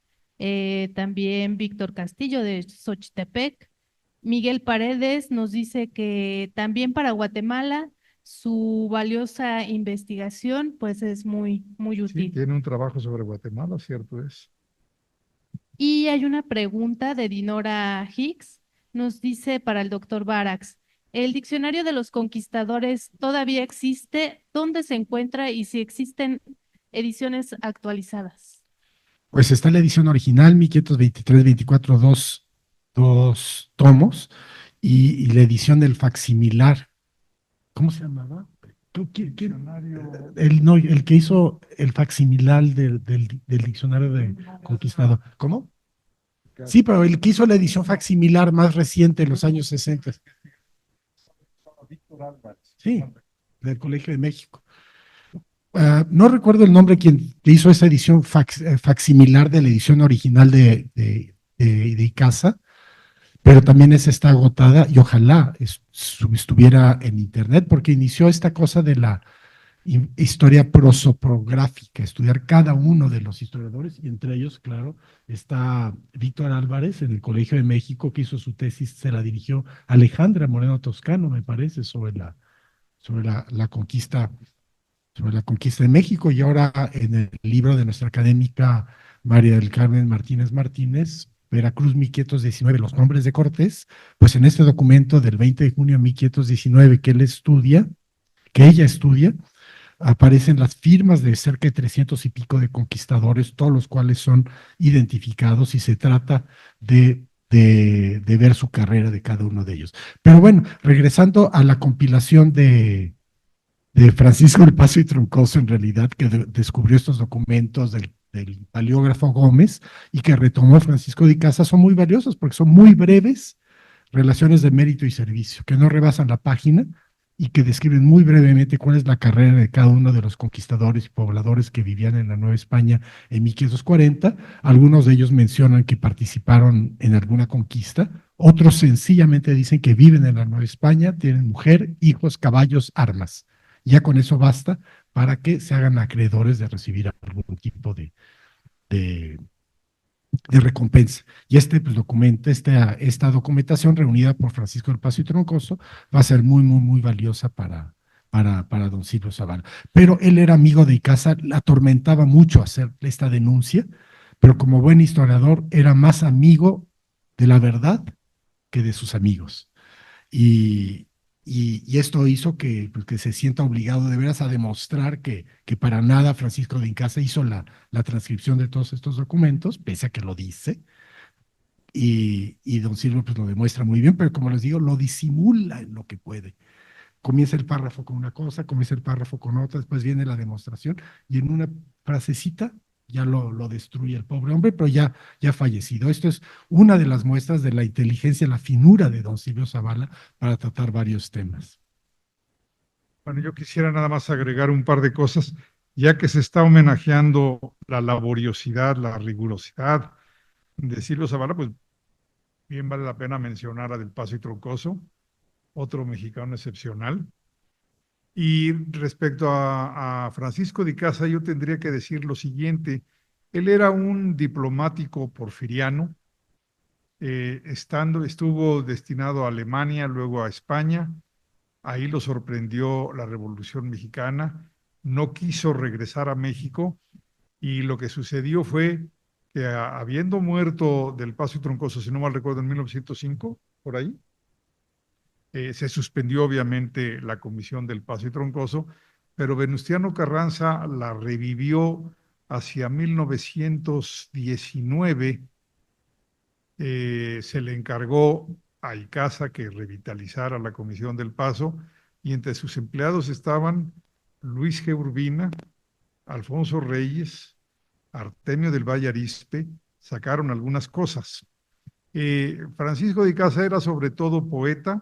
también Víctor Castillo de Xochitepec. Miguel Paredes nos dice que también para Guatemala su valiosa investigación pues es muy Sí, útil. tiene un trabajo sobre Guatemala, cierto es. Y hay una pregunta de Dinora Hicks, nos dice para el doctor Barax, ¿el diccionario de los conquistadores todavía existe? ¿Dónde se encuentra y si existen ediciones actualizadas? Pues está la edición original, 1523, 24, dos tomos, y la edición del facsimilar. ¿Cómo se llamaba? El que hizo el facsimilar del diccionario de conquistador. ¿Cómo? Sí, pero el que hizo la edición facsimilar más reciente en los años 60. Sí, del Colegio de México. No recuerdo el nombre quien hizo esa edición facsimilar de la edición original de Icaza, pero también esa está agotada y ojalá estuviera en internet, porque inició esta cosa de la historia prosopográfica, estudiar cada uno de los historiadores, y entre ellos, claro, está Víctor Álvarez en el Colegio de México, que hizo su tesis, se la dirigió Alejandra Moreno Toscano, me parece, sobre la conquista de México, y ahora en el libro de nuestra académica María del Carmen Martínez Martínez, Veracruz 1519, los nombres de Cortés, pues en este documento del 20 de junio de 1519 que ella estudia, aparecen las firmas de cerca de 300 y pico de conquistadores, todos los cuales son identificados, y se trata de ver su carrera de cada uno de ellos. Pero bueno, regresando a la compilación de Francisco del Paso y Troncoso, en realidad, que descubrió estos documentos del paleógrafo Gómez y que retomó Francisco de Icaza, son muy valiosos porque son muy breves relaciones de mérito y servicio, que no rebasan la página y que describen muy brevemente cuál es la carrera de cada uno de los conquistadores y pobladores que vivían en la Nueva España en 1540. Algunos de ellos mencionan que participaron en alguna conquista, otros sencillamente dicen que viven en la Nueva España, tienen mujer, hijos, caballos, armas. Ya con eso basta para que se hagan acreedores de recibir algún tipo de recompensa. Y esta documentación reunida por Francisco del Paso y Troncoso va a ser muy valiosa para don Silvio Zavala. Pero él era amigo de Icaza, le atormentaba mucho hacer esta denuncia, pero como buen historiador era más amigo de la verdad que de sus amigos. Y esto hizo pues, que se sienta obligado de veras a demostrar que para nada Francisco de Icaza hizo la transcripción de todos estos documentos, pese a que lo dice, y don Silvio pues lo demuestra muy bien, pero como les digo, lo disimula en lo que puede. Comienza el párrafo con una cosa, comienza el párrafo con otra, después viene la demostración y en una frasecita ya lo destruye el pobre hombre, pero ya fallecido. Esto es una de las muestras de la inteligencia, la finura de don Silvio Zavala para tratar varios temas. Bueno, yo quisiera nada más agregar un par de cosas, ya que se está homenajeando la laboriosidad, la rigurosidad de Silvio Zavala, pues bien vale la pena mencionar a Del Paso y Troncoso, otro mexicano excepcional. Y respecto a Francisco de Casa, yo tendría que decir lo siguiente. Él era un diplomático porfiriano, estuvo destinado a Alemania, luego a España. Ahí lo sorprendió la Revolución Mexicana. No quiso regresar a México y lo que sucedió fue que habiendo muerto Del Paso y Troncoso, si no mal recuerdo, en 1905, por ahí, se suspendió obviamente la comisión del Paso y Troncoso, pero Venustiano Carranza la revivió hacia 1919. Se le encargó a Icaza que revitalizara la comisión del Paso y entre sus empleados estaban Luis G. Urbina, Alfonso Reyes, Artemio del Valle Arizpe, sacaron algunas cosas. Francisco de Icaza era sobre todo poeta,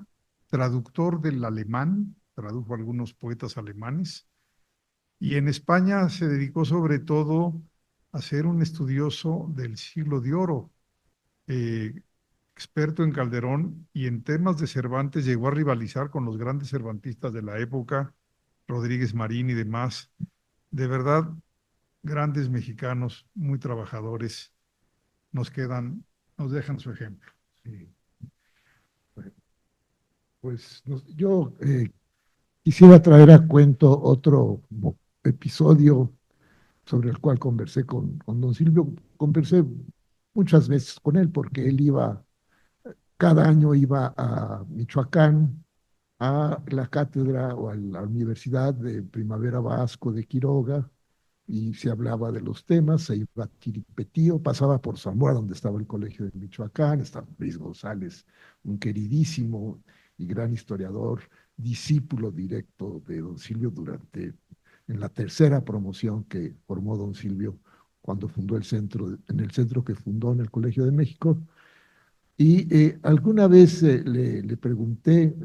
traductor del alemán, tradujo algunos poetas alemanes, y en España se dedicó sobre todo a ser un estudioso del siglo de oro, eh, experto en Calderón y en temas de Cervantes llegó a rivalizar con los grandes cervantistas de la época, Rodríguez Marín y demás. De verdad, grandes mexicanos, muy trabajadores, nos dejan su ejemplo. Sí. Bueno, pues yo quisiera traer a cuento otro episodio sobre el cual conversé con don Silvio. Conversé muchas veces con él porque él cada año iba a Michoacán, a la cátedra o a la Universidad de Primavera Vasco de Quiroga, y se hablaba de los temas, se iba a Tiripetío, pasaba por Zamora, donde estaba el Colegio de Michoacán, estaba Luis González, un queridísimo y gran historiador, discípulo directo de don Silvio en la tercera promoción que formó don Silvio cuando fundó el centro, en el centro que fundó en el Colegio de México. Y alguna vez le pregunté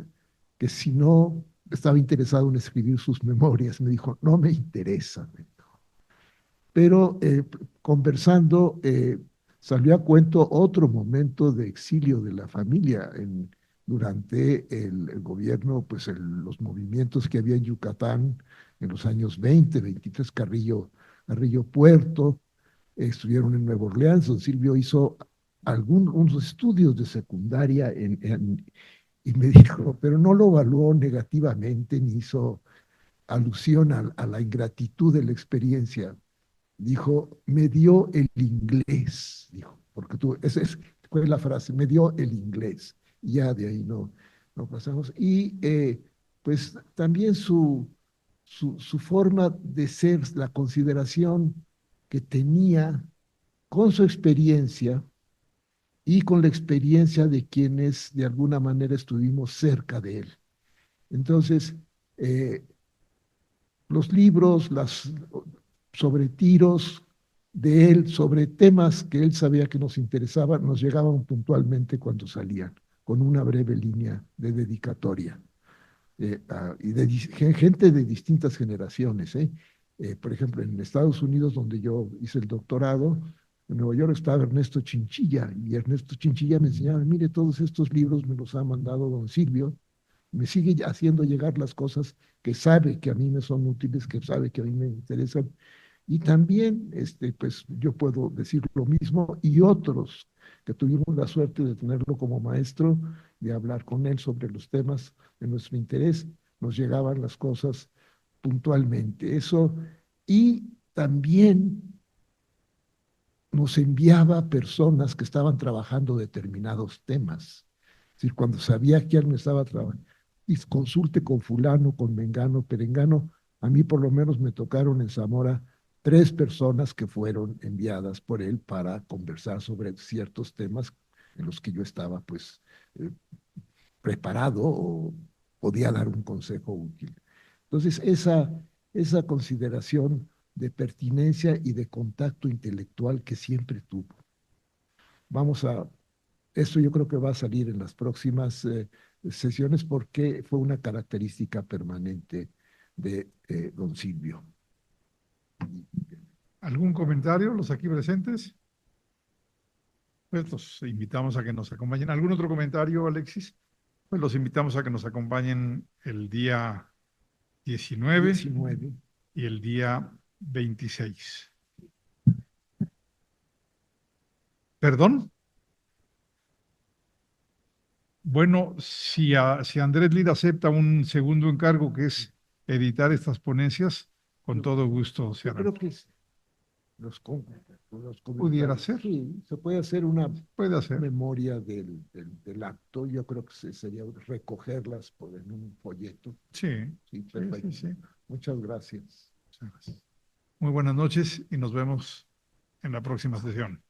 que si no estaba interesado en escribir sus memorias. Me dijo, no me interesa. Pero conversando, salió a cuento otro momento de exilio de la familia durante el gobierno, pues los movimientos que había en Yucatán en los años 20, 23, Carrillo Puerto, estuvieron en Nueva Orleans. Don Silvio hizo unos estudios de secundaria y me dijo, pero no lo evaluó negativamente ni hizo alusión a la ingratitud de la experiencia. Dijo, me dio el inglés, dijo, porque esa fue la frase, me dio el inglés. Y ya de ahí no pasamos. Y pues también su forma de ser, la consideración que tenía con su experiencia y con la experiencia de quienes de alguna manera estuvimos cerca de él. Entonces, los libros, sobre tiros de él, sobre temas que él sabía que nos interesaban, nos llegaban puntualmente cuando salían, con una breve línea de dedicatoria. Y de gente de distintas generaciones. Por ejemplo, en Estados Unidos, donde yo hice el doctorado, en Nueva York estaba Ernesto Chinchilla, y Ernesto Chinchilla me enseñaba, mire, todos estos libros me los ha mandado don Silvio, me sigue haciendo llegar las cosas que sabe que a mí me son útiles, que sabe que a mí me interesan, y también, pues yo puedo decir lo mismo, y otros que tuvimos la suerte de tenerlo como maestro, de hablar con él sobre los temas de nuestro interés, nos llegaban las cosas puntualmente. Eso, y también nos enviaba personas que estaban trabajando determinados temas. Es decir, cuando sabía que alguien estaba trabajando, y consulte con fulano, con mengano, perengano, a mí por lo menos me tocaron en Zamora 3 personas que fueron enviadas por él para conversar sobre ciertos temas en los que yo estaba pues preparado o podía dar un consejo útil. Entonces, esa consideración de pertinencia y de contacto intelectual que siempre tuvo. Esto yo creo que va a salir en las próximas sesiones porque fue una característica permanente de don Silvio. ¿Algún comentario, los aquí presentes? Pues los invitamos a que nos acompañen. ¿Algún otro comentario, Alexis? Pues los invitamos a que nos acompañen el día 19 y el día 26. ¿Perdón? Bueno, si Andrés Lira acepta un segundo encargo, que es editar estas ponencias, con todo gusto se Yo hará. creo que los Pudiera ser. Sí, se puede hacer una Puede hacer. memoria del acto. Yo creo que sería recogerlas en un folleto. Sí, Sí, perfecto. sí. Muchas gracias. Muy buenas noches y nos vemos en la próxima sesión.